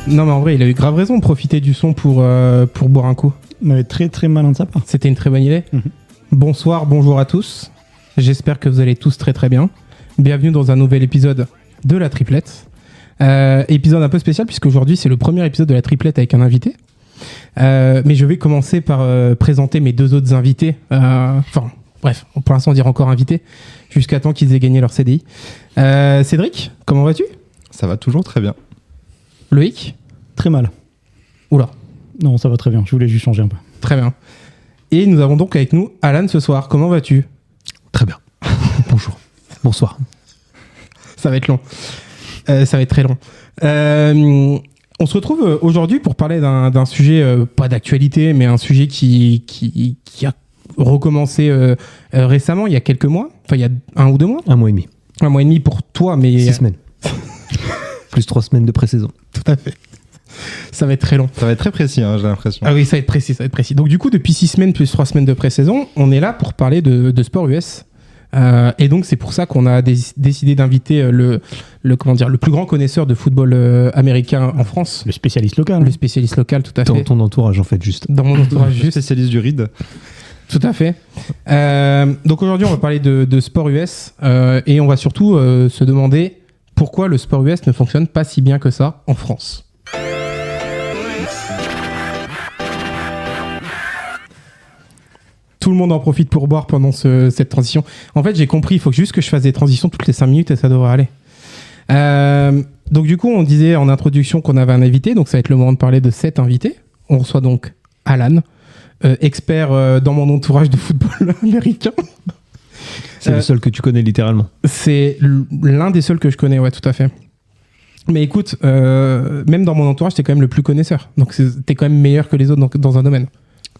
Non, mais en vrai, il a eu grave raison de profiter du son pour boire un coup. Mais très très malin de sa part. C'était une très bonne idée. Bonsoir, bonjour à tous. J'espère que vous allez tous très très bien. Bienvenue dans un nouvel épisode de la triplette. Épisode un peu spécial puisque aujourd'hui c'est le premier épisode de la triplette avec un invité. Mais je vais commencer par présenter mes deux autres invités. Bref, pour l'instant on dirait encore invités jusqu'à temps qu'ils aient gagné leur CDI. Cédric, comment vas-tu ? Ça va toujours très bien. Loïc ? Très mal. Oula. Non, ça va très bien. Je voulais juste changer un peu. Très bien. Et nous avons donc avec nous Alan ce soir. Comment vas-tu ? Très bien. Bonjour. Bonsoir. Ça va être long. Ça va être très long. On se retrouve aujourd'hui pour parler d'un sujet, pas d'actualité, mais un sujet qui a recommencé récemment, il y a quelques mois. Enfin, il y a 1 ou 2 mois. 1 mois et demi. 1 mois et demi pour toi, mais... 6 semaines. Plus 3 semaines de pré-saison. Tout à fait. Ça va être très long. Ça va être très précis, j'ai l'impression. Ah oui, ça va être précis. Donc du coup, depuis 6 semaines plus 3 semaines de pré-saison, on est là pour parler de sport US. Et donc c'est pour ça qu'on a décidé d'inviter le plus grand connaisseur de football américain en France. Le spécialiste local. Le spécialiste local, tout à fait. Dans ton entourage, en fait, juste. Dans mon entourage, juste. Spécialiste du RID. Tout à fait. Donc aujourd'hui, on va parler de sport US et on va surtout se demander pourquoi le sport US ne fonctionne pas si bien que ça en France. Tout le monde en profite pour boire pendant cette transition. En fait, j'ai compris, il faut juste que je fasse des transitions toutes les 5 minutes et ça devrait aller. Donc du coup, on disait en introduction qu'on avait un invité, donc ça va être le moment de parler de cet invité. On reçoit donc Alan, expert dans mon entourage de football américain. C'est le seul que tu connais littéralement. C'est l'un des seuls que je connais, ouais, tout à fait. Mais écoute, même dans mon entourage, t'es quand même le plus connaisseur. Donc t'es quand même meilleur que les autres dans un domaine.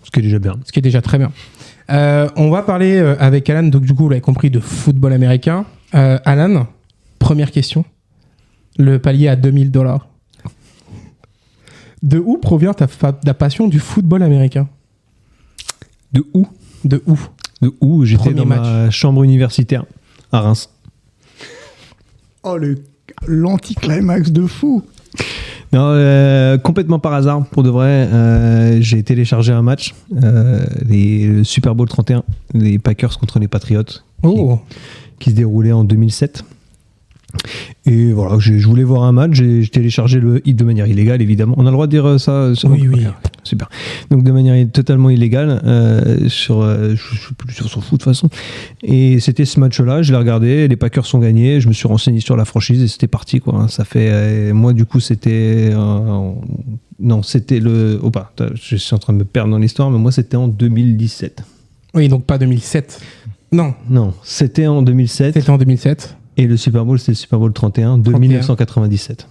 Ce qui est déjà bien. Ce qui est déjà très bien. On va parler avec Alan, donc du coup, vous l'avez compris, de football américain. Alan, première question. Le palier à $2000. De où provient ta passion du football américain ? De où ? De où ? De où ? J'étais Premier dans ma chambre universitaire à Reims. Oh, l'anticlimax de fou. Non, complètement par hasard, pour de vrai. J'ai téléchargé un match, le Super Bowl 31, les Packers contre les Patriots, qui se déroulait en 2007. Et voilà, je voulais voir un match, j'ai téléchargé le hit de manière illégale, évidemment. On a le droit de dire ça Oui. Okay, super. Donc de manière totalement illégale, je suis plus sur son foot de toute façon. Et c'était ce match-là, je l'ai regardé, les Packers sont gagnés, je me suis renseigné sur la franchise et c'était parti, quoi. Ça fait... moi, du coup, c'était... non, c'était le... Oh, bah, je suis en train de me perdre dans l'histoire, mais moi, c'était en 2017. Oui, donc pas 2007. Non, c'était en 2007. c'était en 2007. Et le Super Bowl, c'est le Super Bowl 31 de 1997.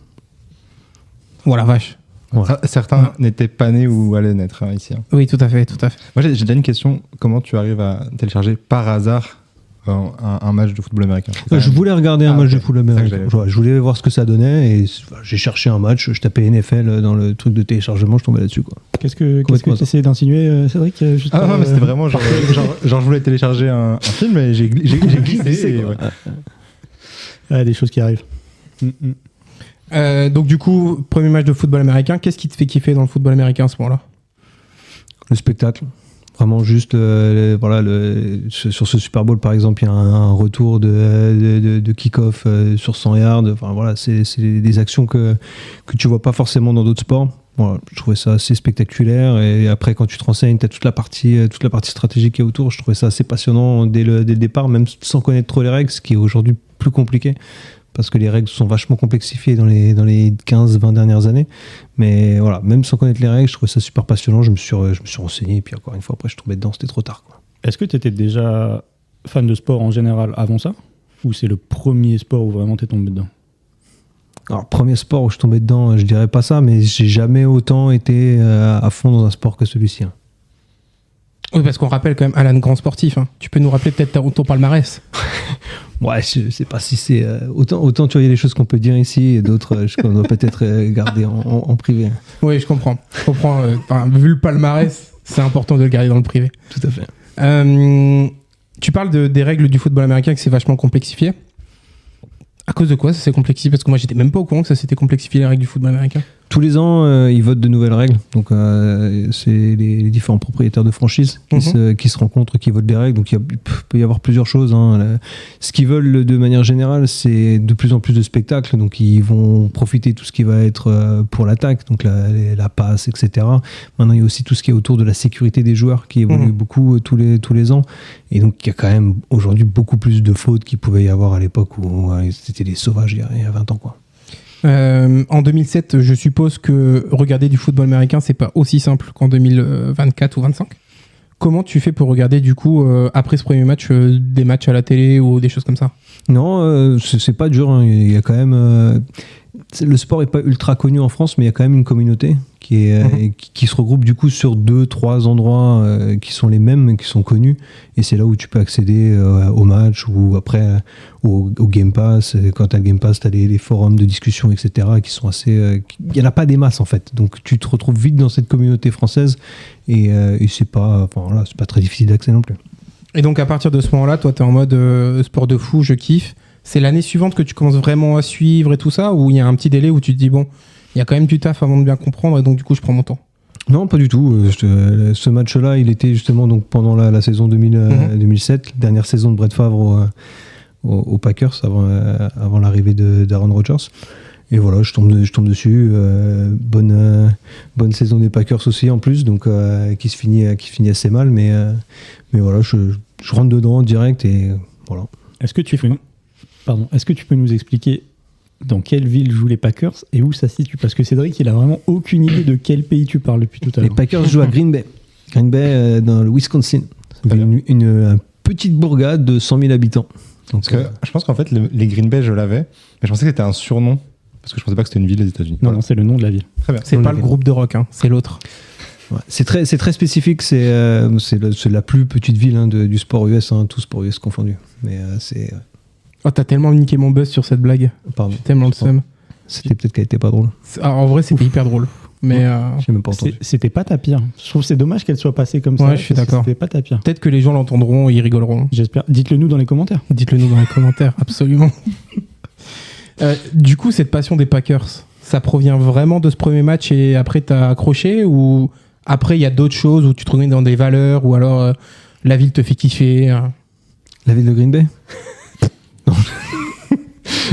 Voilà, vache. Voilà. Certains n'étaient pas nés ou allaient naître ici. Oui, tout à fait. Moi, j'ai déjà une question. Comment tu arrives à télécharger par hasard un match de football américain ? Je voulais regarder un match de football américain. Je voulais voir ce que ça donnait et j'ai cherché un match. Je tapais NFL dans le truc de téléchargement, je tombais là-dessus, quoi. Qu'est-ce que tu essayais d'insinuer, Cédric mais c'était vraiment genre je voulais télécharger un film et j'ai glissé. Des choses qui arrivent. Donc du coup, premier match de football américain, qu'est-ce qui te fait kiffer dans le football américain à ce moment-là ? Le spectacle. Vraiment juste, sur ce Super Bowl, par exemple, il y a un retour de kick-off sur 100 yards. Enfin, voilà, c'est des actions que tu vois pas forcément dans d'autres sports. Voilà, je trouvais ça assez spectaculaire. Et après, quand tu te renseignes, tu as toute la partie stratégique qui est autour. Je trouvais ça assez passionnant dès le départ, même sans connaître trop les règles, ce qui est aujourd'hui plus compliqué. Parce que les règles sont vachement complexifiées dans les 15-20 dernières années. Mais voilà, même sans connaître les règles, je trouvais ça super passionnant. Je me suis renseigné, et puis encore une fois, après, je suis tombé dedans, c'était trop tard, quoi. Est-ce que tu étais déjà fan de sport en général avant ça ? Ou c'est le premier sport où vraiment tu es tombé dedans ? Alors, premier sport où je suis tombé dedans, je dirais pas ça, mais j'ai jamais autant été à fond dans un sport que celui-ci. Hein. Oui, parce qu'on rappelle quand même Alan, grand sportif. Hein. Tu peux nous rappeler peut-être ton palmarès ? Ouais, je sais pas si c'est... autant tu vois, il y a des choses qu'on peut dire ici, et d'autres qu'on doit peut-être garder en privé. Oui, je comprends. Vu le palmarès, c'est important de le garder dans le privé. Tout à fait. Tu parles des règles du football américain, que c'est vachement complexifié. À cause de quoi ça s'est complexifié ? Parce que moi, j'étais même pas au courant que ça s'était complexifié, les règles du football américain. Tous les ans, ils votent de nouvelles règles. Donc, c'est les différents propriétaires de franchises qui se rencontrent, qui votent les règles. Donc, il peut y avoir plusieurs choses. Ce qu'ils veulent de manière générale, c'est de plus en plus de spectacles. Donc, ils vont profiter de tout ce qui va être pour l'attaque, donc la passe, etc. Maintenant, il y a aussi tout ce qui est autour de la sécurité des joueurs qui évolue beaucoup tous les ans. Et donc, il y a quand même aujourd'hui beaucoup plus de fautes qu'il pouvait y avoir à l'époque où c'était des sauvages il y a 20 ans, quoi. En 2007, je suppose que regarder du football américain, c'est pas aussi simple qu'en 2024 ou 25. Comment tu fais pour regarder du coup après ce premier match des matchs à la télé ou des choses comme ça? Non, c'est pas dur. Hein. Il y a quand même le sport est pas ultra connu en France, mais il y a quand même une communauté qui se regroupe du coup sur 2-3 endroits qui sont les mêmes, qui sont connus, et c'est là où tu peux accéder au match ou après au Game Pass. Quand tu as le Game Pass, tu as les forums de discussion, etc., qui sont assez... Il n'y en a pas des masses en fait, donc tu te retrouves vite dans cette communauté française et c'est pas très difficile d'accès non plus. Et donc à partir de ce moment-là, toi tu es en mode sport de fou, je kiffe. C'est l'année suivante que tu commences vraiment à suivre et tout ça, ou il y a un petit délai où tu te dis bon, il y a quand même du taf avant de bien comprendre et donc du coup je prends mon temps? Non, pas du tout. Ce match-là, il était justement donc pendant la saison 2007, dernière saison de Brett Favre aux Packers avant l'arrivée d'Aaron Rodgers. Et voilà, je tombe dessus. Bonne saison des Packers aussi en plus, donc qui finit assez mal, mais voilà, je rentre dedans direct et voilà. Est-ce que tu peux nous expliquer dans quelle ville jouent les Packers et où ça se situe? Parce que Cédric, il a vraiment aucune idée de quel pays tu parles depuis tout à l'heure. Les Packers jouent à Green Bay. Green Bay, dans le Wisconsin. C'est une petite bourgade de 100 000 habitants. Donc, parce que je pense qu'en fait, les Green Bay, je l'avais, mais je pensais que c'était un surnom, parce que je pensais pas que c'était une ville des États-Unis. Non, c'est le nom de la ville. Très bien. C'est pas le groupe de rock, hein, c'est l'autre. Ouais, c'est très spécifique. C'est la plus petite ville du sport US, tout sport US confondu. Mais c'est... Oh, t'as tellement niqué mon buzz sur cette blague. Pardon. J'ai tellement le seum. C'était peut-être qu'elle était pas drôle. En vrai, c'était hyper drôle. Mais j'ai même pas entendu. C'était pas ta pire. Je trouve que c'est dommage qu'elle soit passée comme ça. Ouais, je suis d'accord. C'était pas ta pire. Peut-être que les gens l'entendront et ils rigoleront. J'espère. Dites-le nous dans les commentaires. Dites-le nous dans les commentaires, absolument. Du coup, cette passion des Packers, ça provient vraiment de ce premier match et après t'as accroché, ou après il y a d'autres choses où tu te reconnais dans des valeurs, ou alors la ville te fait kiffer? La ville de Green Bay?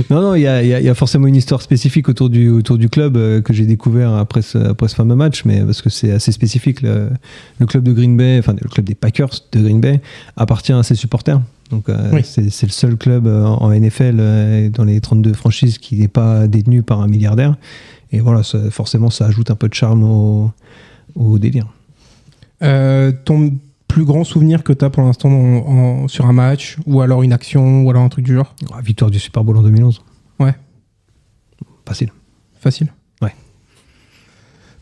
Non, il y a forcément une histoire spécifique autour du club que j'ai découvert après ce fameux match, mais parce que c'est assez spécifique. Le club de Green Bay, enfin le club des Packers de Green Bay, appartient à ses supporters. Donc oui. c'est le seul club en NFL dans les 32 franchises qui n'est pas détenu par un milliardaire. Et voilà, forcément, ça ajoute un peu de charme au délire. Ton plus grand souvenir que tu as pour l'instant sur un match, ou alors une action, ou alors un truc du genre? Victoire du Super Bowl en 2011. Ouais. Facile. Ouais.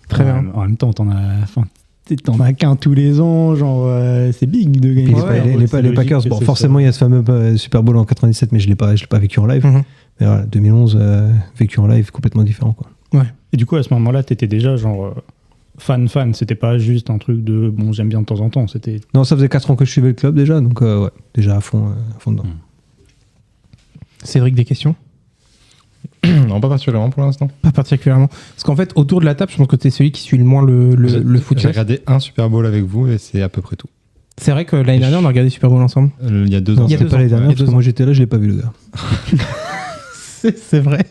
Très bien. En même temps, t'en as qu'un tous les ans, genre c'est big de gagner. Les Packers, bon, forcément il y a ce fameux Super Bowl en 97, mais je l'ai pas vécu en live. Mais voilà, 2011 vécu en live, complètement différent, quoi. Ouais. Et du coup à ce moment-là, t'étais déjà genre fan, c'était pas juste un truc de bon, j'aime bien de temps en temps, c'était... Non, ça faisait 4 ans que je suivais le club déjà, donc ouais, déjà à fond dedans. Cédric, des questions? Non, pas particulièrement pour l'instant. Pas particulièrement. Parce qu'en fait, autour de la table, je pense que t'es celui qui suit le moins le foot. J'ai regardé un Super Bowl avec vous et c'est à peu près tout. C'est vrai que l'année dernière, on a regardé Super Bowl ensemble. Il y a 2 ans. Non, c'était pas l'année dernière, parce que moi j'étais là, je l'ai pas vu, le gars. C'est vrai.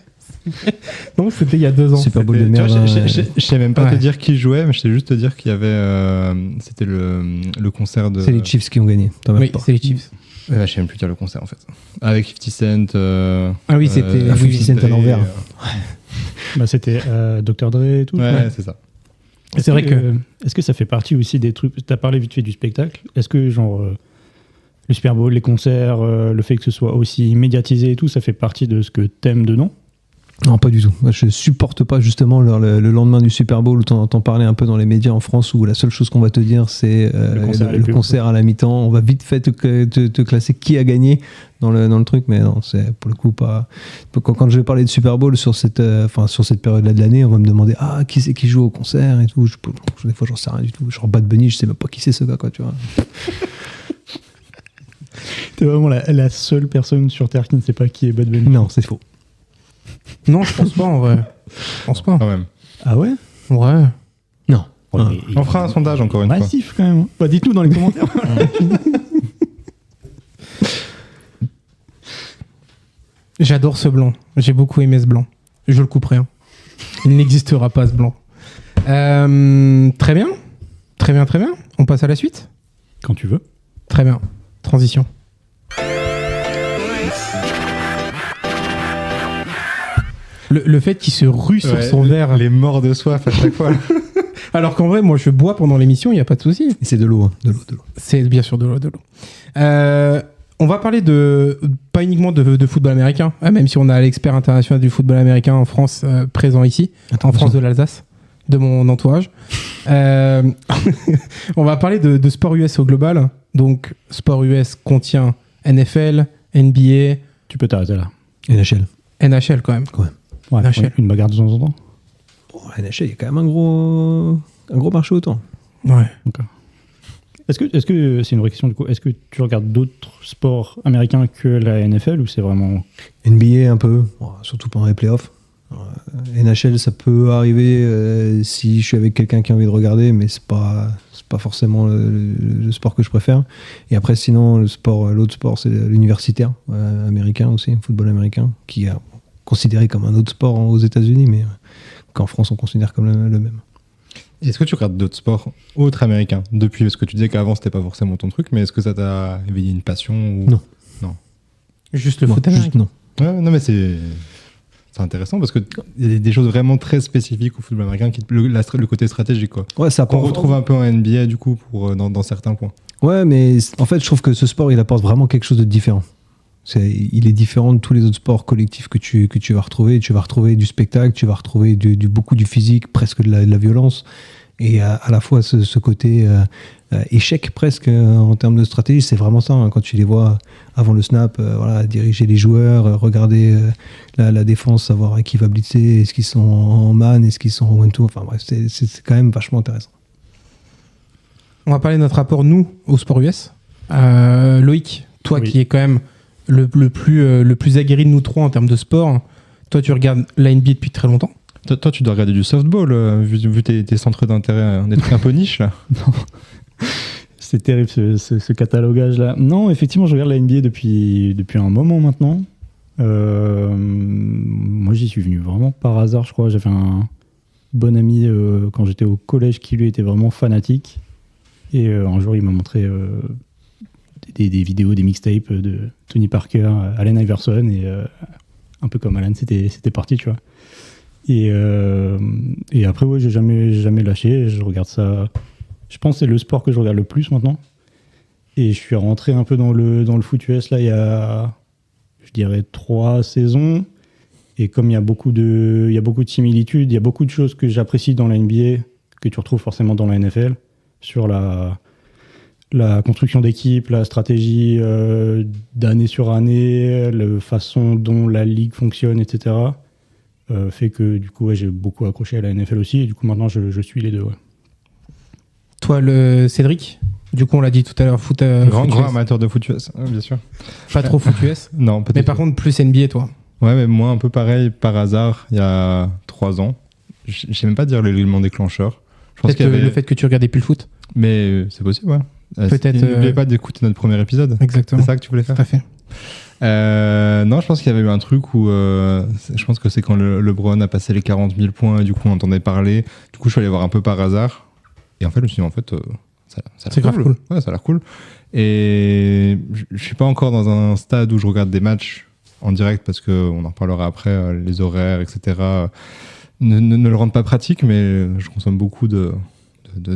Non, c'était il y a 2 ans. Super Bowl de merde. Je sais même pas te dire qui jouait, mais je sais juste te dire qu'il y avait. C'était le concert de. C'est les Chiefs qui ont gagné. Oui, c'est les Chiefs. Je sais même plus dire le concert en fait. Avec 50 Cent. Ah oui, c'était 50 Cent à l'envers. Bah, c'était Dr. Dre et tout. Ouais, c'est ça. C'est vrai que. Est-ce que ça fait partie aussi des trucs. T'as parlé vite fait du spectacle. Est-ce que, genre, le Super Bowl, les concerts, le fait que ce soit aussi médiatisé et tout, ça fait partie de ce que t'aimes dedans? Non, pas du tout. Moi, je supporte pas justement le lendemain du Super Bowl où t'entends parler un peu dans les médias en France où la seule chose qu'on va te dire c'est le concert à la mi-temps. On va vite fait te classer qui a gagné dans le truc, mais non, c'est pour le coup pas. Quand je vais parler de Super Bowl sur cette période-là de l'année, on va me demander qui c'est qui joue au concert et tout. Des fois, j'en sais rien du tout. Genre Bad Bunny, je sais même pas qui c'est ce gars, quoi, tu vois. T'es vraiment la seule personne sur Terre qui ne sait pas qui est Bad Bunny. Non, c'est faux. Non, je pense pas en vrai. Je pense pas. Quand même. Ah ouais? Ouais. Non. Ouais, Ah. mais- On fera un sondage encore une fois. Massif quand même. Bah, dites-nous dans les commentaires. J'adore ce blanc. J'ai beaucoup aimé ce blanc. Je le couperai. Hein. Il n'existera pas ce blanc. Très bien. Très bien, très bien. On passe à la suite. Quand tu veux. Très bien. Transition. Le fait qu'il se rue sur Ouais, son verre. Les morts de soif à chaque fois. Alors qu'en vrai, moi, je bois pendant l'émission, il n'y a pas de souci. Et c'est de l'eau, hein, de l'eau. C'est bien sûr de l'eau. On va parler pas uniquement de football américain, même si on a l'expert international du football américain en France présent ici, en France de l'Alsace, de mon entourage. On va parler de sport US au global. Donc, sport US contient NFL, NBA, Tu peux t'arrêter là. NHL. NHL quand même. Ouais, NHL. une bagarre de temps en temps. Bon, la NHL, il y a quand même un gros marché autant. Ouais. Est-ce que c'est une vraie question du coup? Est-ce que tu regardes d'autres sports américains que la NFL ou c'est vraiment. NBA un peu, bon, surtout pendant les playoffs. NHL, ça peut arriver si je suis avec quelqu'un qui a envie de regarder, mais c'est pas forcément le sport que je préfère. Et après, sinon, l'autre sport, c'est l'universitaire américain aussi, le football américain, qui est considéré comme un autre sport aux États-Unis, mais qu'en France, on considère comme le même. Est-ce que tu regardes d'autres sports autres américains depuis? Parce que tu disais qu'avant, c'était pas forcément ton truc, mais est-ce que ça t'a éveillé une passion ou... Non. Juste le Moi, foot juste américain. non. Ouais, non, mais c'est intéressant parce qu'il y a des choses vraiment très spécifiques au football américain, le côté stratégique, quoi. Ouais, ça Qu'on apporte- retrouve un peu en NBA, du coup, dans certains points. Ouais, mais en fait, je trouve que ce sport, il apporte vraiment quelque chose de différent. Il est différent de tous les autres sports collectifs que tu vas retrouver. Tu vas retrouver du spectacle, tu vas retrouver beaucoup du physique, presque de la violence. Et à la fois ce côté échec presque en termes de stratégie, c'est vraiment ça. Hein, quand tu les vois avant le snap, voilà, diriger les joueurs, regarder la défense, savoir à qui va blitzer, est-ce qu'ils sont en man, est-ce qu'ils sont en one-two. Enfin bref, c'est quand même vachement intéressant. On va parler de notre rapport, nous, au sport US. Loïc, toi Oui. qui es quand même le plus aguerri de nous trois en termes de sport, toi tu regardes la NBA depuis très longtemps. Toi, tu dois regarder du softball, vu tes centres d'intérêt, des trucs un peu niches, là. C'est terrible ce catalogage-là. Non, effectivement, je regarde la NBA depuis un moment maintenant. Moi, j'y suis venu vraiment par hasard, je crois. J'avais un bon ami quand j'étais au collège qui, lui, était vraiment fanatique. Et un jour, il m'a montré des vidéos, des mixtapes de Tony Parker, Allen Iverson. Et un peu comme Allen, c'était parti, tu vois. Et après, ouais, j'ai jamais lâché. Je regarde ça. Je pense que c'est le sport que je regarde le plus maintenant. Et je suis rentré un peu dans le foot US là il y a, je dirais, 3 saisons. Et comme il y a beaucoup de similitudes, il y a beaucoup de choses que j'apprécie dans la NBA que tu retrouves forcément dans la NFL sur la construction d'équipe, la stratégie d'année sur année, la façon dont la ligue fonctionne, etc. Fait que du coup, ouais, j'ai beaucoup accroché à la NFL aussi. Et du coup, maintenant, je suis les deux. Ouais. Toi, Cédric, du coup, on l'a dit tout à l'heure, foot Grand US. amateur de foot US, bien sûr. Pas trop foot US. Non, peut-être. Mais par contre, plus NBA, toi. Ouais, mais moi, un peu pareil, par hasard, il y a 3 ans. Je sais même pas dire l'élément déclencheur. Je pense Peut-être qu'il y avait... le fait que tu regardais plus le foot. Mais c'est possible, ouais. Peut-être, N'oubliez pas d'écouter notre premier épisode. Exactement. C'est ça que tu voulais faire? Tout à fait. Non, je pense qu'il y avait eu un truc où je pense que c'est quand LeBron a passé les 40 000 points et du coup on entendait parler. Du coup, je suis allé voir un peu par hasard. Et en fait, je me suis dit, en fait, ça a C'est l'air grave cool. Ouais, ça a l'air cool. Et je suis pas encore dans un stade où je regarde des matchs en direct parce qu'on en reparlera après, les horaires, etc. Ne le rendent pas pratique, mais je consomme beaucoup de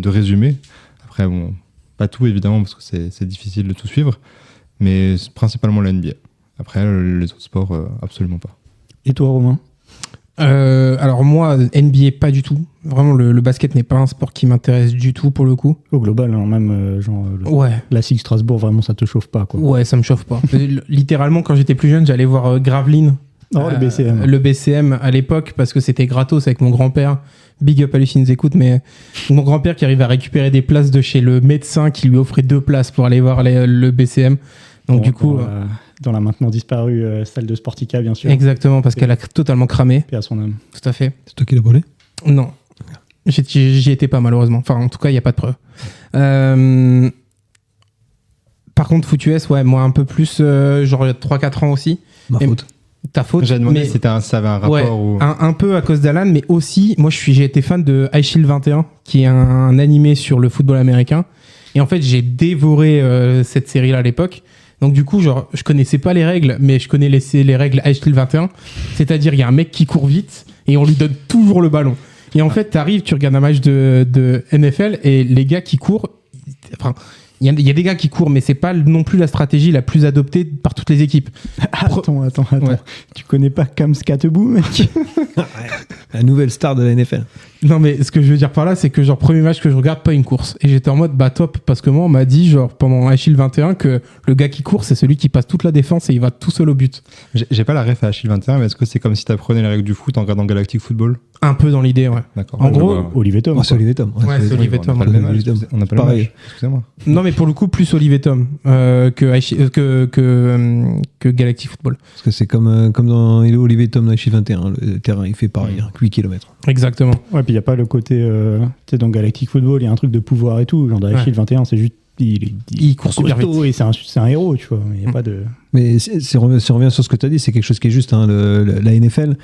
résumés. Après, bon, pas tout évidemment parce que c'est difficile de tout suivre, mais c'est principalement la NBA. Après, les autres sports, absolument pas. Et toi, Romain? Alors moi, NBA, pas du tout. Vraiment, le basket n'est pas un sport qui m'intéresse du tout pour le coup. Au global, hein, même Ouais. la SIG Strasbourg, vraiment, ça te chauffe pas, quoi. Ouais, ça me chauffe pas. Littéralement, quand j'étais plus jeune, j'allais voir Gravelines. Oh, le BCM. Le BCM à l'époque, parce que c'était gratos avec mon grand-père. Big up à lui s'il nous écoute, mais mon grand-père qui arrive à récupérer des places de chez le médecin qui lui offrait 2 places pour aller voir le BCM. Donc du coup... Dans la maintenant disparue salle de Sportica, bien sûr. Exactement, parce qu'elle a totalement cramé. Paix à son âme. Tout à fait. C'est toi qui l'as volé? Non. J'y étais pas, malheureusement. Enfin, en tout cas, il n'y a pas de preuve. Par contre, Foot US, ouais, moi un peu plus, genre 3-4 ans aussi. Ma Et- faute. Ta faute. J'ai demandé mais- si ça avait un rapport Ouais, ou... un peu à cause d'Alan, mais aussi, moi j'ai été fan de High Shield 21, qui est un animé sur le football américain. Et en fait, j'ai dévoré cette série-là à l'époque. Donc du coup, genre, je connaissais pas les règles, mais je connais les règles High Shield 21. C'est-à-dire, il y a un mec qui court vite et on lui donne toujours le ballon. Et en fait, t'arrives, tu regardes un match de NFL et les gars qui courent, enfin, il y a des gars qui courent, mais c'est pas non plus la stratégie la plus adoptée par toutes les équipes. Attends. Ouais. Tu connais pas Cam Skatebou, mec? La nouvelle star de la NFL. Non, mais ce que je veux dire par là, c'est que genre premier match que je regarde, pas une course. Et j'étais en mode bah top, parce que moi on m'a dit genre pendant Achille 21 que le gars qui court, c'est celui qui passe toute la défense et il va tout seul au but. J'ai pas la ref à Achille 21, mais est-ce que c'est comme si t'apprenais les règles du foot en regardant Galactic Football? Un peu dans l'idée, ouais. D'accord. En Ouais, je gros, vois. Olivier Tom. Oh, c'est Olivier Tom. Ouais, c'est Olivier Tom. On n'a pas le même âge, Olivier Tom. on n'a pas le même Pareil. âge. Excusez-moi. Non, mais pour le coup, plus Olivier Tom que Galactic Football. Parce que c'est comme dans Olivier Tom dans Achille 21. Le terrain, il fait pareil, 8 km. Exactement. Ouais, puis il n'y a pas le côté. Tu sais, dans Galactic Football, il y a un truc de pouvoir et tout. Genre dans Ouais. Achille 21, c'est juste. Il court super costaud et c'est un héros, tu vois. Il n'y a pas de. Mais si on revient sur ce que tu as dit, c'est quelque chose qui est juste. Hein, la NFL,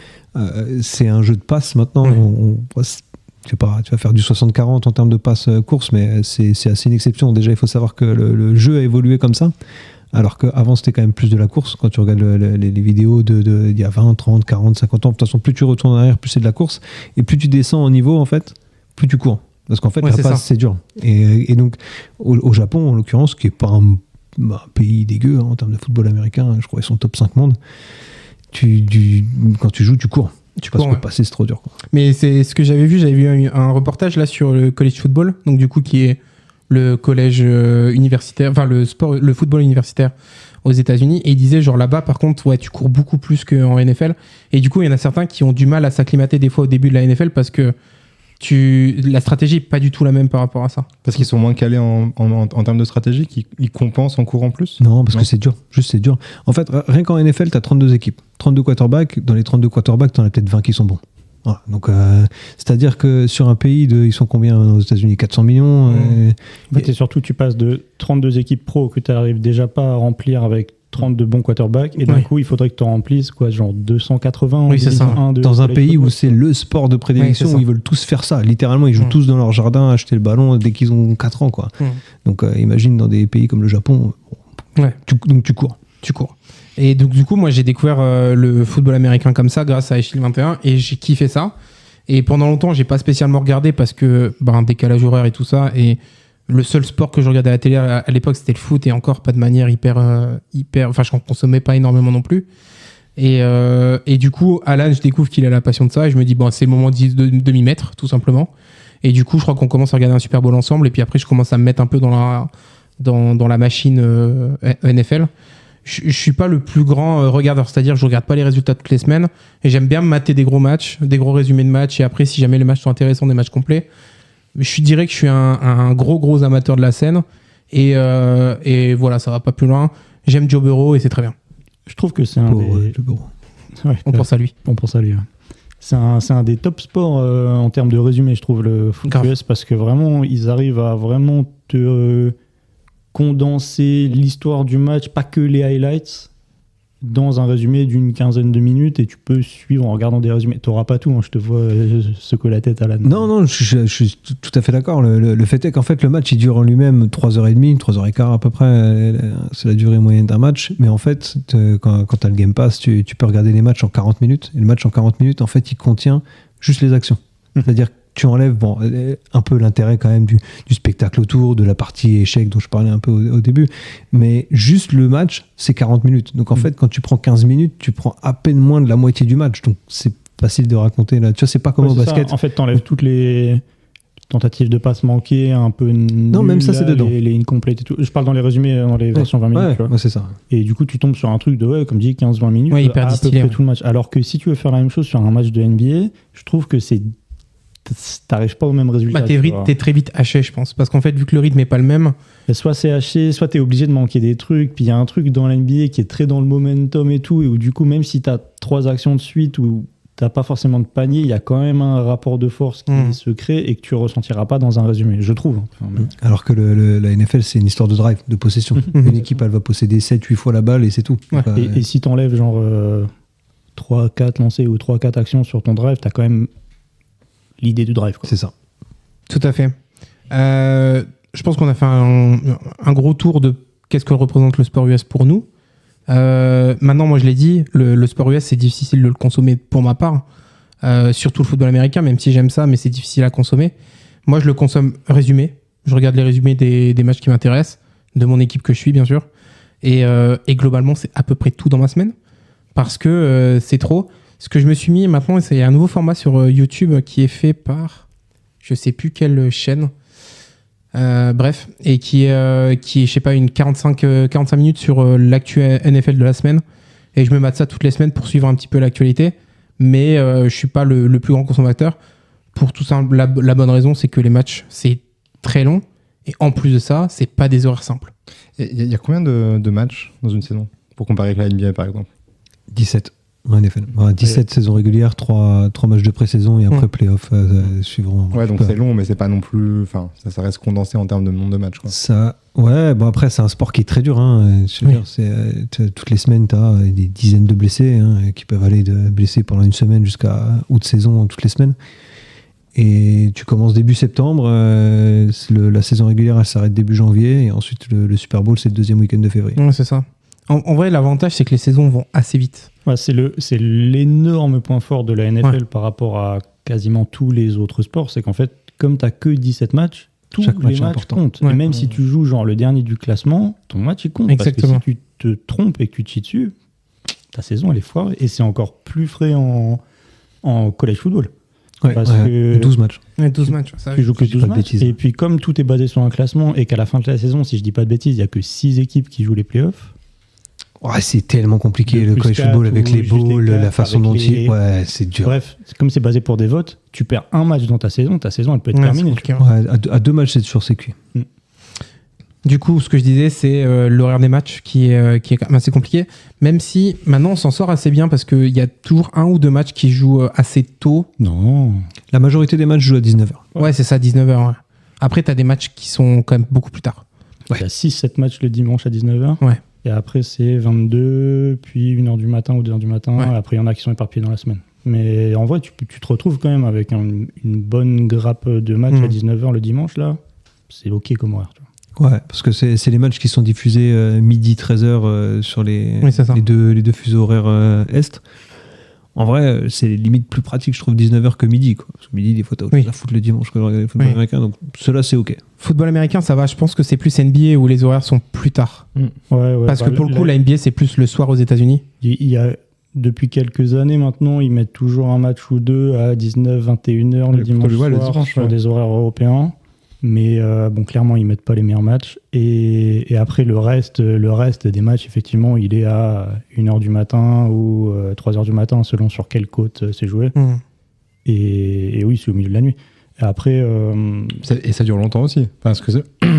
c'est un jeu de passe maintenant. Ouais. Tu vas faire du 60-40 en termes de passe course, mais c'est assez une exception. Déjà, il faut savoir que le jeu a évolué comme ça. Alors qu'avant, c'était quand même plus de la course. Quand tu regardes les vidéos d'il y a 20, 30, 40, 50 ans, de toute façon, plus tu retournes en arrière, plus c'est de la course. Et plus tu descends en niveau, en fait, plus tu cours. Parce qu'en fait, Ouais, la c'est passe, ça. c'est dur. Et donc, au Japon, en l'occurrence, qui n'est pas un pays dégueu en termes de football américain, je crois qu'ils sont top 5 monde, quand tu joues, tu cours. Parce cours, que ouais. passer, c'est trop dur. Quoi. Mais c'est ce que j'avais vu un reportage là sur le college football, donc du coup qui est le collège universitaire, enfin le football universitaire aux États-Unis, et il disait genre là-bas par contre ouais tu cours beaucoup plus qu'en NFL, et du coup il y en a certains qui ont du mal à s'acclimater des fois au début de la NFL parce que la stratégie est pas du tout la même par rapport à ça. Parce qu'ils sont moins calés en termes de stratégie, ils compensent en courant plus? Non, parce que c'est dur. Juste, c'est dur. En fait, rien qu'en NFL, tu as 32 équipes. 32 quarterbacks. Dans les 32 quarterbacks, tu en as peut-être 20 qui sont bons. Voilà. Donc, c'est-à-dire que sur un pays ils sont combien aux États-Unis? 400 millions En fait, et surtout, tu passes de 32 équipes pro que tu n'arrives déjà pas à remplir avec 32 bons quarterbacks, et d'un Oui. coup, il faudrait que tu en remplisses quoi, genre 280 en Oui, c'est Division ça. 1 de dans un college pays où football. c'est le sport de Ouais, prédilection, c'est ça. où ils veulent tous faire ça. Littéralement, ils jouent tous dans leur jardin, acheter le ballon dès qu'ils ont 4 ans. Quoi. Donc, imagine dans des pays comme le Japon, Ouais. donc tu cours. Tu cours. Et donc du coup moi j'ai découvert le football américain comme ça grâce à Achille 21 et j'ai kiffé ça. Et pendant longtemps j'ai pas spécialement regardé parce que décalage horaire et tout ça, et le seul sport que je regardais à la télé à l'époque c'était le foot, et encore pas de manière hyper enfin je n'en consommais pas énormément non plus. Et du coup Alan, je découvre qu'il a la passion de ça et je me dis bon c'est le moment de m'y mettre tout simplement. Et du coup je crois qu'on commence à regarder un Super Bowl ensemble, et puis après je commence à me mettre un peu dans la machine NFL. Je suis pas le plus grand regardeur, c'est-à-dire je regarde pas les résultats toutes les semaines, et j'aime bien me mater des gros matchs, des gros résumés de matchs, et après si jamais les matchs sont intéressants, des matchs complets. Mais je dirais que je suis un gros amateur de la scène, et voilà, ça va pas plus loin. J'aime Joe Burrow et c'est très bien. Je trouve que c'est un des... Ouais, On pense à lui. On pense à lui. Ouais. C'est un des top sports en termes de résumé, je trouve, le foot Grave. US, parce que vraiment, ils arrivent à vraiment te condenser l'histoire du match, pas que les highlights, dans un résumé d'une quinzaine de minutes, et tu peux suivre en regardant des résumés. T'auras pas tout, hein, je te vois secouer la tête à la... Non, je suis tout à fait d'accord. Le fait est qu'en fait, le match, il dure en lui-même 3h30, 3h15 à peu près. C'est la durée moyenne d'un match. Mais en fait, quand tu as le Game Pass, tu peux regarder les matchs en 40 minutes. Et le match en 40 minutes, en fait, il contient juste les actions. C'est-à-dire que tu enlèves un peu l'intérêt quand même du spectacle autour, de la partie échec dont je parlais un peu au début. Mais juste le match, c'est 40 minutes. Donc en fait, quand tu prends 15 minutes, tu prends à peine moins de la moitié du match. Donc c'est facile de raconter. Là. Tu vois, c'est pas comme au basket. En fait, t'enlèves toutes les tentatives de passes manquées, un peu Non, même ça, c'est dedans. les incomplètes et tout. Je parle dans les résumés, dans les versions 20 minutes. Tu vois. Ouais, c'est ça. Et du coup, tu tombes sur un truc de, comme dit, 15-20 minutes, Ouais, hyper à peu distillé, près ouais. tout le match. Alors que si tu veux faire la même chose sur un match de NBA, je trouve que t'arrives pas au même résultat. T'es très vite haché, je pense, parce qu'en fait vu que le rythme est pas le même. Et soit c'est haché, soit t'es obligé de manquer des trucs. Puis il y a un truc dans l'NBA qui est très dans le momentum et tout, et où du coup, même si t'as 3 actions de suite où t'as pas forcément de panier, il y a quand même un rapport de force qui se crée et que tu ressentiras pas dans un résumé, je trouve. Enfin, Alors que la NFL, c'est une histoire de drive, de possession. Une équipe, elle va posséder 7-8 fois la balle et c'est tout. Ouais. Donc, et si t'enlèves genre 3-4 lancers ou 3-4 actions sur ton drive, t'as quand même l'idée du drive, quoi. c'est ça. Tout à fait. Je pense qu'on a fait un gros tour de qu'est-ce que représente le sport US pour nous. Maintenant, moi je l'ai dit, le sport US, c'est difficile de le consommer pour ma part. Surtout le football américain, même si j'aime ça, mais c'est difficile à consommer. Moi, je le consomme résumé. Je regarde les résumés des matchs qui m'intéressent, de mon équipe que je suis, bien sûr. Et globalement, c'est à peu près tout dans ma semaine. Parce que c'est trop. Ce que je me suis mis maintenant, c'est un nouveau format sur YouTube qui est fait par je sais plus quelle chaîne. Bref, et qui est, je sais pas, une 45 minutes sur l'actu NFL de la semaine. Et je me mate ça toutes les semaines pour suivre un petit peu l'actualité. Mais je suis pas le plus grand consommateur. Pour tout ça, la bonne raison, c'est que les matchs, c'est très long. Et en plus de ça, c'est pas des horaires simples. Il y a combien de matchs dans une saison pour comparer avec la NBA, par exemple? 17 en NFL. Voilà, 17 saisons régulières, 3 matchs de pré-saison et après playoff suivant. Ouais, donc c'est long, mais c'est pas non plus. Enfin, ça reste condensé en termes de nombre de matchs, quoi. Ça, ouais, bon après, c'est un sport qui est très dur. Hein. Je veux dire, toutes les semaines, tu as des dizaines de blessés qui peuvent aller de blessés pendant une semaine jusqu'à août saison, toutes les semaines. Et tu commences début septembre, la saison régulière, elle s'arrête début janvier, et ensuite le Super Bowl, c'est le deuxième week-end de février. Ouais, c'est ça. En vrai, l'avantage, c'est que les saisons vont assez vite. Ouais, c'est l'énorme point fort de la NFL par rapport à quasiment tous les autres sports, c'est qu'en fait, comme tu n'as que 17 matchs, tous chaque les match est matchs important. comptent. Ouais. Et même si tu joues genre le dernier du classement, ton match il compte. Exactement. Parce que si tu te trompes et que tu te chies dessus, ta saison elle est foirée. Et c'est encore plus frais en college football. Ouais, Parce que 12 matchs. Ouais, 12 matchs. Ça, tu joues que je dis 12 pas de matchs. bêtises. Et puis comme tout est basé sur un classement et qu'à la fin de la saison, si je dis pas de bêtises, il n'y a que 6 équipes qui jouent les playoffs. Ouais, c'est tellement compliqué Le le plus college 4 football avec ou les juste les bowls, 4 la façon avec dont les- Ouais, c'est dur. Bref, comme c'est basé pour des votes, tu perds un match dans ta saison elle peut être Ouais, terminée. c'est compliqué. Ouais, à 2 matchs, c'est sur CQ. Du coup, ce que je disais, c'est l'horaire des matchs qui est quand même assez compliqué. Même si maintenant, on s'en sort assez bien parce qu'il y a toujours 1 ou 2 matchs qui jouent assez tôt. Non. La majorité des matchs jouent à 19h. Ouais, c'est ça, 19h. Ouais. Après, tu as des matchs qui sont quand même beaucoup plus tard. Il y a 6-7 matchs le dimanche à 19h. Ouais. Et après, c'est 22, puis 1h du matin ou 2h du matin. Ouais. Après, il y en a qui sont éparpillés dans la semaine. Mais en vrai, tu te retrouves quand même avec une bonne grappe de matchs à 19h le dimanche, là. C'est OK comme horaire. Tu vois. Ouais, parce que c'est les matchs qui sont diffusés midi 13h sur les, Oui, c'est ça. les deux fuseaux horaires Est. En vrai, c'est limite plus pratique, je trouve, 19h que midi. Quoi. Parce que midi, des fois, t'as autre chose à foutre le dimanche que de regarder le football américain. Donc, cela, c'est OK. Football américain, ça va. Je pense que c'est plus NBA où les horaires sont plus tard. Ouais, Parce que pour le coup, la NBA, c'est plus le soir aux États-Unis. Il y a, depuis quelques années maintenant, ils mettent toujours un match ou deux à 19, 21h le dimanche soir sur des horaires européens. Mais bon, clairement, ils mettent pas les meilleurs matchs. Et après, le reste des matchs, effectivement, il est à 1h du matin ou 3h du matin, selon sur quelle côte c'est joué. Et oui, c'est au milieu de la nuit. Et après... Et ça dure longtemps aussi. Parce que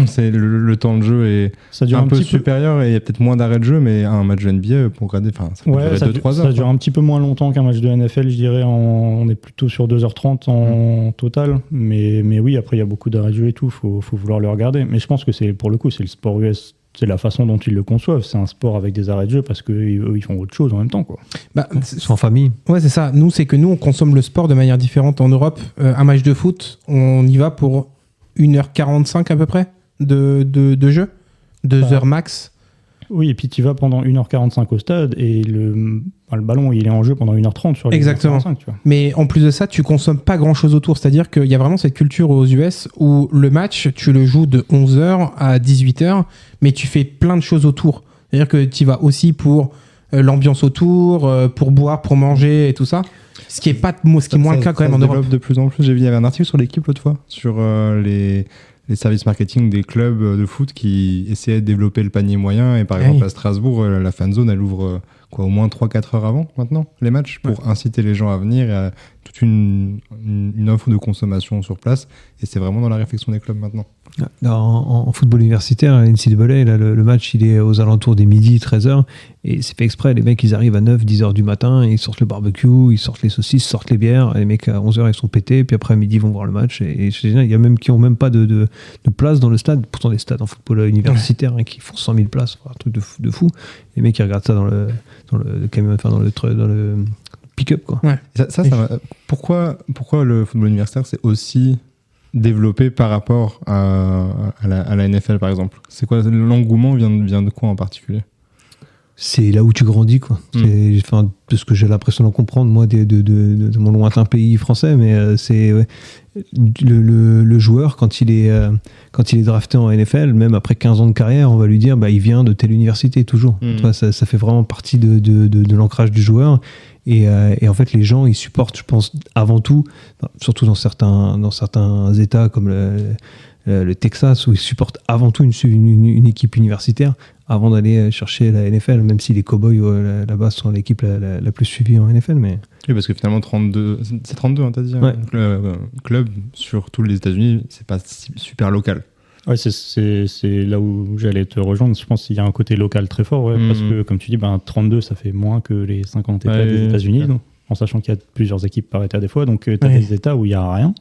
c'est le temps de jeu est ça dure un peu petit supérieur et il y a peut-être moins d'arrêts de jeu, mais un match de NBA, pour regarder, ça peut durer 2-3 heures. Ça dure un petit peu moins longtemps qu'un match de NFL, je dirais. On est plutôt sur 2h30 en total. Mais oui, après, il y a beaucoup d'arrêts de jeu et tout. Faut vouloir le regarder. Mais je pense que pour le coup, c'est le sport US. C'est la façon dont ils le conçoivent. C'est un sport avec des arrêts de jeu parce qu'eux, ils font autre chose en même temps, quoi. Bah, Ils sont en famille. ouais, c'est ça. C'est que nous, on consomme le sport de manière différente. En Europe, un match de foot, on y va pour 1h45 à peu près de jeu. 2 heures max. Oui, et puis tu vas pendant 1h45 au stade et le ballon, il est en jeu pendant 1h30 sur les Exactement. 1h45, tu vois. Mais en plus de ça, tu consommes pas grand chose autour. C'est-à-dire qu'il y a vraiment cette culture aux US où le match, tu le joues de 11h à 18h, mais tu fais plein de choses autour. C'est-à-dire que tu vas aussi pour l'ambiance autour, pour boire, pour manger et tout ça. Ce qui est moins le cas quand même en se Europe. développe de plus en plus. J'ai vu, il y avait un article sur l'équipe l'autre fois, sur les services marketing des clubs de foot qui essayaient de développer le panier moyen. Et par exemple, à Strasbourg, la fan zone, elle ouvre au moins 3-4 heures avant, maintenant, les matchs, pour inciter les gens à venir. Et à toute une offre de consommation sur place. Et c'est vraiment dans la réflexion des clubs maintenant. En football universitaire, à NCAA, là, le match il est aux alentours des midi, 13h, et c'est fait exprès. Les mecs ils arrivent à 9, 10h du matin, ils sortent le barbecue, ils sortent les saucisses, sortent les bières. Les mecs à 11h ils sont pétés, puis après à midi ils vont voir le match. Et c'est génial. Il y a même qui n'ont même pas de place dans le stade. Pourtant, des stades en football universitaire qui font 100 000 places, un truc de fou. Les mecs ils regardent ça dans le camion, enfin dans le pick-up, quoi. Ouais. Pourquoi le football universitaire c'est aussi développé par rapport à la NFL, par exemple? C'est quoi l'engouement vient de quoi en particulier? C'est là où tu grandis, quoi. C'est, enfin, de ce que j'ai l'impression d'en comprendre, moi, de mon lointain pays français, mais c'est le joueur, quand il est drafté en NFL, même après 15 ans de carrière, on va lui dire, il vient de telle université, toujours. Tu vois, ça fait vraiment partie de l'ancrage du joueur. Et en fait, les gens, ils supportent, je pense, avant tout, surtout dans certains États comme le Texas, où ils supportent avant tout une équipe universitaire avant d'aller chercher la NFL, même si les Cowboys là-bas sont l'équipe la plus suivie en NFL. Mais... Oui, parce que finalement, c'est 32, hein, t'as dit, ouais. Club sur tous les États-Unis, c'est pas super local. Ouais, c'est là où j'allais te rejoindre. Je pense qu'il y a un côté local très fort, parce que, comme tu dis, 32, ça fait moins que les 50 États des États-Unis, donc, en sachant qu'il y a plusieurs équipes par État des fois. Donc, tu as des États où il n'y a rien.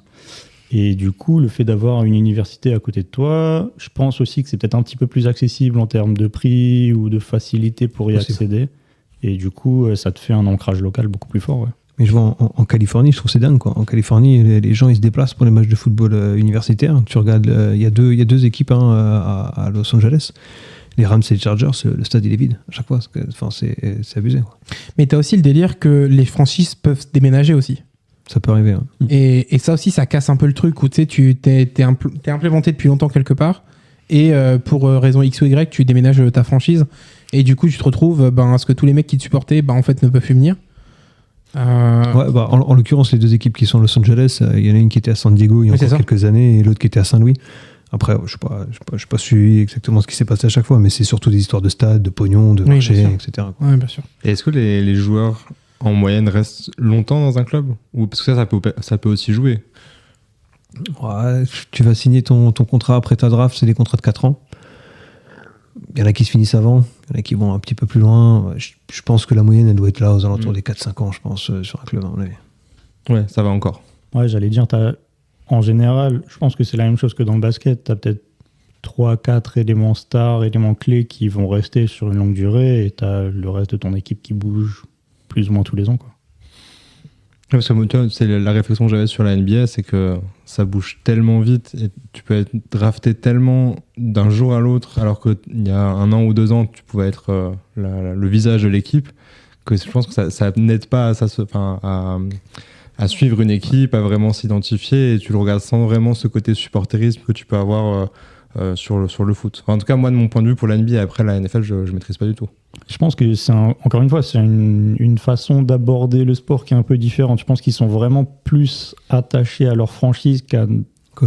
Et du coup, le fait d'avoir une université à côté de toi, je pense aussi que c'est peut-être un petit peu plus accessible en termes de prix ou de facilité pour y accéder. Et du coup, ça te fait un ancrage local beaucoup plus fort. Ouais. Mais je vois en Californie, je trouve que c'est dingue, quoi. En Californie, les gens ils se déplacent pour les matchs de football universitaire. Tu regardes, il y a deux équipes à Los Angeles. Les Rams et les Chargers, le stade il est vide à chaque fois. C'est abusé, quoi. Mais tu as aussi le délire que les franchises peuvent déménager aussi. Ça peut arriver. Hein. Et ça aussi, ça casse un peu le truc où tu sais, t'es implémenté depuis longtemps quelque part et pour raison X ou Y, tu déménages ta franchise et du coup, tu te retrouves à ce que tous les mecs qui te supportaient en fait ne peuvent plus venir. Ouais, en l'occurrence, les deux équipes qui sont à Los Angeles, il y en a une qui était à San Diego il y a encore quelques années et l'autre qui était à Saint-Louis. Après, je n'ai pas suivi exactement ce qui s'est passé à chaque fois, mais c'est surtout des histoires de stade, de pognon, de marché, etc. Oui, bien sûr. Et est-ce que les joueurs en moyenne restent longtemps dans un club? Ou parce que ça peut aussi jouer. Ouais, tu vas signer ton contrat après ta draft, c'est des contrats de 4 ans. Il y en a qui se finissent avant, il y en a qui vont un petit peu plus loin. Je pense que la moyenne, elle doit être là aux alentours des 4-5 ans, je pense, sur un club, à mon avis. Ouais, ça va encore. Ouais, j'allais dire, en général, je pense que c'est la même chose que dans le basket. Tu as peut-être 3-4 éléments stars, éléments clés qui vont rester sur une longue durée et tu as le reste de ton équipe qui bouge plus ou moins tous les ans, quoi. Parce que toi, c'est la réflexion que j'avais sur la NBA, c'est que ça bouge tellement vite et tu peux être drafté tellement d'un jour à l'autre, alors qu'il y a 1 an ou 2 ans, tu pouvais être le visage de l'équipe, que je pense que ça n'aide pas à suivre une équipe, à vraiment s'identifier, et tu le regardes sans vraiment ce côté supporterisme que tu peux avoir sur le foot. Enfin, en tout cas, moi, de mon point de vue, pour la NBA, après la NFL, je ne maîtrise pas du tout. Je pense que encore une fois, c'est une façon d'aborder le sport qui est un peu différente. Je pense qu'ils sont vraiment plus attachés à leur franchise qu'à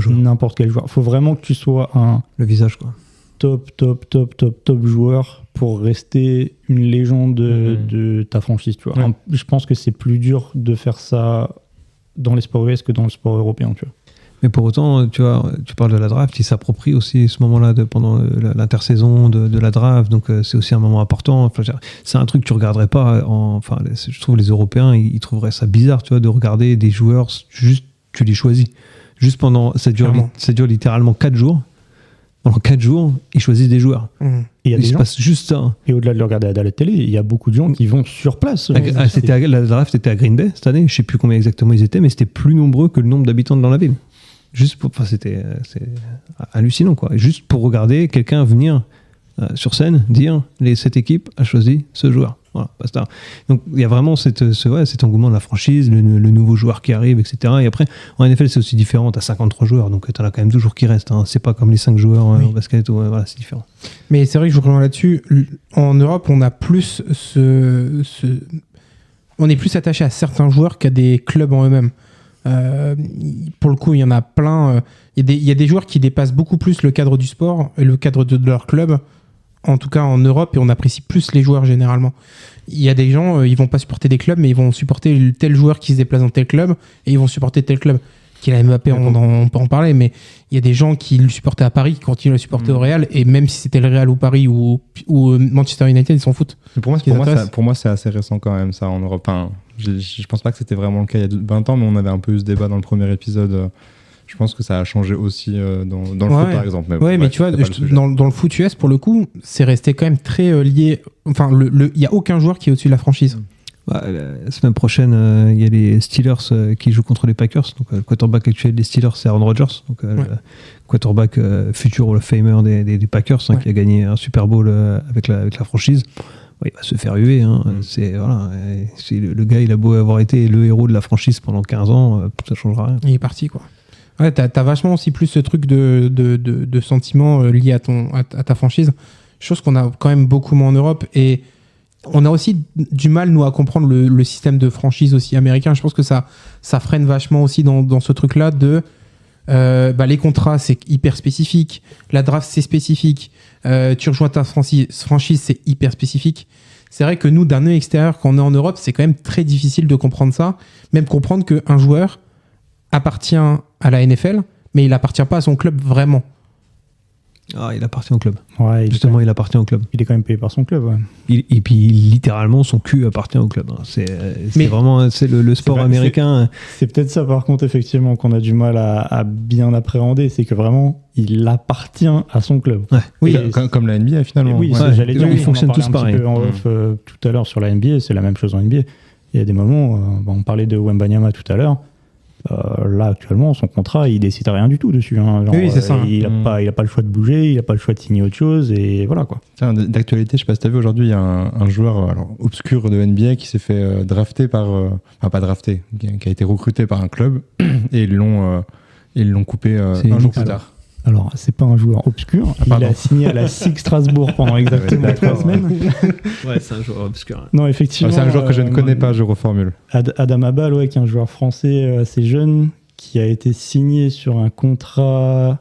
n'importe quel joueur. Il faut vraiment que tu sois le visage, quoi. Top joueur pour rester une légende de ta franchise. Tu vois. Ouais. Je pense que c'est plus dur de faire ça dans les sports US que dans le sport européen. Tu vois. Mais pour autant, tu vois, tu parles de la draft, ils s'approprient aussi ce moment-là pendant l'intersaison de la draft, donc c'est aussi un moment important. Enfin, c'est un truc que tu regarderais pas. Je trouve les Européens, ils trouveraient ça bizarre, tu vois, de regarder des joueurs juste, tu les choisis. Juste pendant, ça dure littéralement 4 jours. Pendant 4 jours, ils choisissent des joueurs. Et il se passe juste ça. Et au-delà de le regarder à la télé, il y a beaucoup de gens qui vont sur place. La draft était à Green Bay cette année. Je sais plus combien exactement ils étaient, mais c'était plus nombreux que le nombre d'habitants dans la ville. C'est hallucinant, quoi. Juste pour regarder quelqu'un venir sur scène dire cette équipe a choisi ce joueur. Voilà, basta. Donc il y a vraiment cet engouement de la franchise, le nouveau joueur qui arrive, etc. Et après, en NFL, c'est aussi différent. Tu as 53 joueurs, donc tu en as quand même toujours qui restent. Hein. C'est pas comme les 5 joueurs au basket, voilà, c'est différent. Mais c'est vrai que je rejoins là-dessus. En Europe, on a plus on est plus attaché à certains joueurs qu'à des clubs en eux-mêmes. Pour le coup, il y en a plein. Il y a des joueurs qui dépassent beaucoup plus le cadre du sport et le cadre de leur club, en tout cas en Europe, et on apprécie plus les joueurs généralement. Il y a des gens, ils vont pas supporter des clubs, mais ils vont supporter tel joueur qui se déplace dans tel club et ils vont supporter tel club. qu'il a Mbappé, on peut en parler, mais il y a des gens qui le supportaient à Paris, qui continuent à le supporter au Real, et même si c'était le Real ou Paris ou Manchester United, ils s'en foutent. Mais pour moi, c'est assez récent quand même, ça, en Europe. Enfin, je pense pas que c'était vraiment le cas il y a 20 ans, mais on avait un peu eu ce débat dans le premier épisode. Je pense que ça a changé aussi dans le foot, par exemple. Mais tu vois, dans le foot US, pour le coup, c'est resté quand même très lié. Enfin, il n'y a aucun joueur qui est au-dessus de la franchise. La semaine prochaine, il y a les Steelers qui jouent contre les Packers. Donc, le quarterback actuel des Steelers, c'est Aaron Rodgers. Donc, le quarterback futur Hall of Famer des Packers, qui a gagné un Super Bowl avec la franchise. Il va se faire huer. Le gars, il a beau avoir été le héros de la franchise pendant 15 ans, ça ne changera rien. Il est parti, quoi. Ouais, t'as vachement aussi plus ce truc de sentiments liés à ta franchise. Chose qu'on a quand même beaucoup moins en Europe. Et on a aussi du mal, nous, à comprendre le système de franchise aussi américain. Je pense que ça freine vachement aussi dans ce truc-là de les contrats, c'est hyper spécifique. La draft, c'est spécifique. Tu rejoins ta franchise, c'est hyper spécifique. C'est vrai que nous, d'un œil extérieur, quand on est en Europe, c'est quand même très difficile de comprendre ça. Même comprendre qu'un joueur appartient à la NFL, mais il appartient pas à son club vraiment. Il appartient au club. Ouais, Justement, il appartient au club. Il est quand même payé par son club. Ouais. Et puis, littéralement, son cul appartient au club. C'est vraiment le sport américain. C'est peut-être ça, par contre, effectivement, qu'on a du mal à bien appréhender. C'est que vraiment, il appartient à son club. Ouais. Oui, comme la NBA, finalement. Oui, j'allais dire, ils fonctionnent tous pareil. Un petit peu en off tout à l'heure sur la NBA, c'est la même chose en NBA. Il y a des moments, on parlait de Wembanyama tout à l'heure. Là, actuellement, son contrat, il décide rien du tout dessus. Oui, c'est ça. Il a pas le choix de bouger, il a pas le choix de signer autre chose, et voilà, quoi. Tiens, d'actualité, je sais pas si t'as vu aujourd'hui, il y a un joueur obscur de NBA qui s'est fait drafter pas drafté, qui a été recruté par un club, et ils l'ont coupé un jour plus tard. Alors, c'est pas un joueur obscur. Il a signé à la SIG Strasbourg pendant exactement 3 semaines. Ouais, c'est un joueur obscur. Non, effectivement. C'est un joueur que je ne connais pas, je reformule. Adama Bal, qui est un joueur français assez jeune, qui a été signé sur un contrat.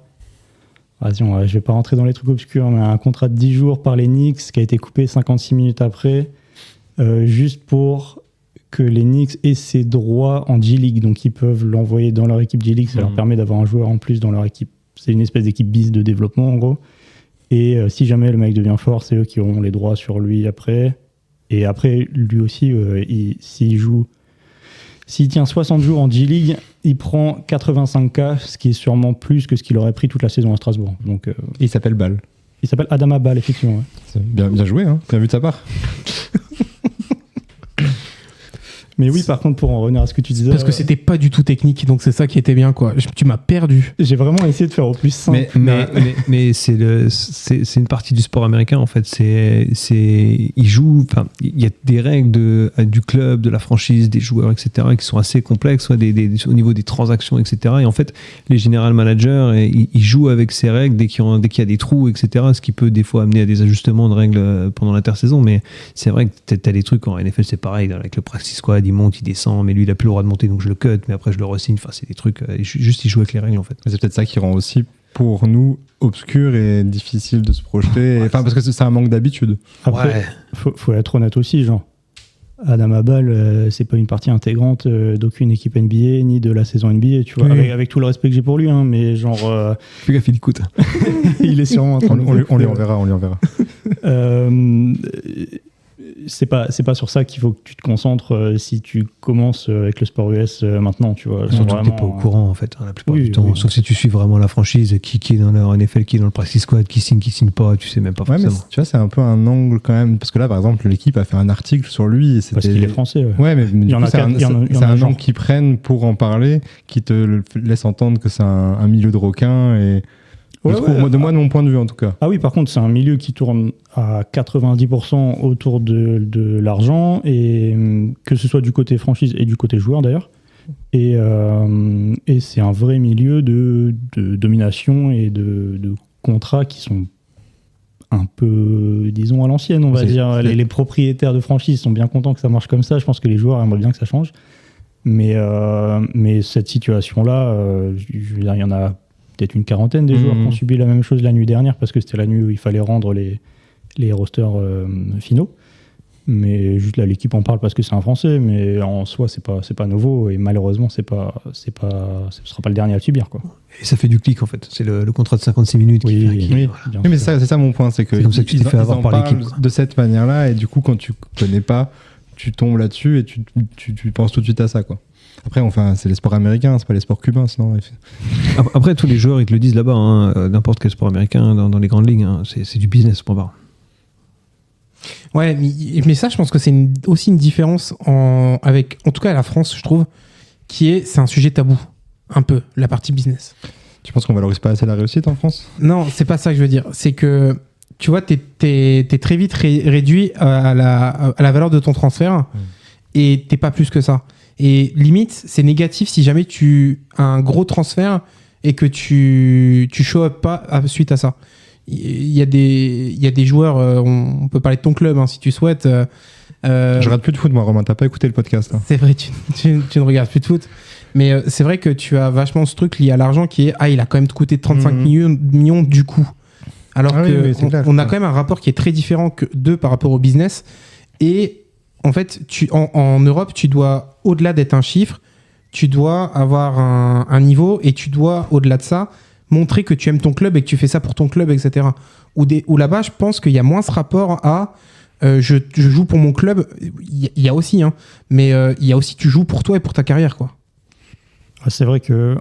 Je vais pas rentrer dans les trucs obscurs, mais un contrat de 10 jours par les Knicks, qui a été coupé 56 minutes après, juste pour que les Knicks aient ses droits en G-League. Donc, ils peuvent l'envoyer dans leur équipe G-League. Ça leur permet d'avoir un joueur en plus dans leur équipe. C'est une espèce d'équipe bis de développement, en gros. Et si jamais le mec devient fort, c'est eux qui auront les droits sur lui après. Et après, lui aussi, s'il tient 60 jours en G-League, il prend 85K, ce qui est sûrement plus que ce qu'il aurait pris toute la saison à Strasbourg. Donc, il s'appelle Bal. Il s'appelle Adama Bal, effectivement. Ouais. C'est bien joué, hein. Bien vu de sa part. Mais oui, par contre, pour en revenir à ce que tu disais... Parce que c'était pas du tout technique, donc c'est ça qui était bien, quoi. Tu m'as perdu. J'ai vraiment essayé de faire au plus simple. Mais c'est une partie du sport américain, en fait. Ils jouent... Enfin, il y a des règles du club, de la franchise, des joueurs, etc., qui sont assez complexes, au niveau des transactions, etc. Et en fait, les general managers, ils jouent avec ces règles dès qu'il y a des trous, etc., ce qui peut des fois amener à des ajustements de règles pendant l'intersaison. Mais c'est vrai que t'as des trucs en NFL, c'est pareil, avec le practice squad, il monte, il descend, mais lui il a plus le droit de monter, donc je le cut, mais après je le re-signe. Enfin, c'est des trucs, juste il joue avec les règles, en fait. C'est peut-être ça qui rend aussi pour nous obscur et difficile de se projeter, parce que c'est un manque d'habitude. Après, faut être honnête aussi, genre Adama Bal, c'est pas une partie intégrante d'aucune équipe NBA ni de la saison NBA, tu vois, avec tout le respect que j'ai pour lui, hein, mais genre Fais gaffe, il écoute. il est sûrement en train on lui enverra. C'est pas sur ça qu'il faut que tu te concentres si tu commences avec le sport US maintenant, tu vois. Surtout que t'es pas au courant, en fait, la plupart du temps. Sauf si tu suis vraiment la franchise, qui est dans leur NFL, qui est dans le practice squad, qui signe pas, tu sais même pas forcément. Mais tu vois, c'est un peu un angle quand même, parce que là, par exemple, l'équipe a fait un article sur lui. Parce qu'il est français. Ouais, mais du coup, c'est un angle qu'ils prennent pour en parler, qui te laisse entendre que c'est un milieu de requins et... de mon point de vue en tout cas. Ah oui, par contre, c'est un milieu qui tourne à 90% autour de l'argent, et que ce soit du côté franchise et du côté joueur d'ailleurs. Et c'est un vrai milieu de domination et de contrats qui sont un peu, disons, à l'ancienne, on va dire. Les propriétaires de franchise sont bien contents que ça marche comme ça. Je pense que les joueurs aimeraient bien que ça change. Mais cette situation-là, je veux dire, il y en a peut-être une quarantaine des joueurs qui ont subi la même chose la nuit dernière, parce que c'était la nuit où il fallait rendre les rosters finaux. Mais juste là, l'équipe en parle parce que c'est un Français, mais en soi, c'est pas nouveau. Et malheureusement, ce sera pas le dernier à le subir, quoi. Et ça fait du clic en fait. C'est le contrat de 56 minutes Oui, Oui, mais c'est ça mon point, c'est que C'est comme ça que tu t'es fait avoir par l'équipe, quoi. de cette manière-là, et du coup, quand tu connais pas, tu tombes là-dessus et tu penses tout de suite à ça, quoi. Après, enfin, c'est les sports américains, c'est pas les sports cubains, sinon. Après, tous les joueurs, ils te le disent là-bas, hein, n'importe quel sport américain, dans les grandes ligues, hein, c'est du business, point barre. Ouais, mais ça, je pense que c'est aussi une différence avec, en tout cas, la France, je trouve, c'est un sujet tabou, un peu, la partie business. Tu penses qu'on valorise pas assez la réussite en France ? Non, c'est pas ça que je veux dire. C'est que, tu vois, t'es très vite réduit à la valeur de ton transfert et t'es pas plus que ça. Et limite, c'est négatif si jamais tu as un gros transfert et que tu show up pas suite à ça. Il y a des joueurs, on peut parler de ton club, hein, si tu souhaites. Je regarde plus de foot, moi, Romain, t'as pas écouté le podcast, hein. C'est vrai, tu ne regardes plus de foot. Mais c'est vrai que tu as vachement ce truc lié à l'argent qui est il a quand même coûté 35 millions du coup. Alors qu'on a quand même un rapport qui est très différent par rapport au business. Et en fait, en Europe, tu dois, au-delà d'être un chiffre, tu dois avoir un niveau et tu dois, au-delà de ça, montrer que tu aimes ton club et que tu fais ça pour ton club, etc. Ou là-bas, je pense qu'il y a moins ce rapport à je joue pour mon club. Il y a aussi, hein, mais il y a aussi tu joues pour toi et pour ta carrière, quoi. C'est vrai que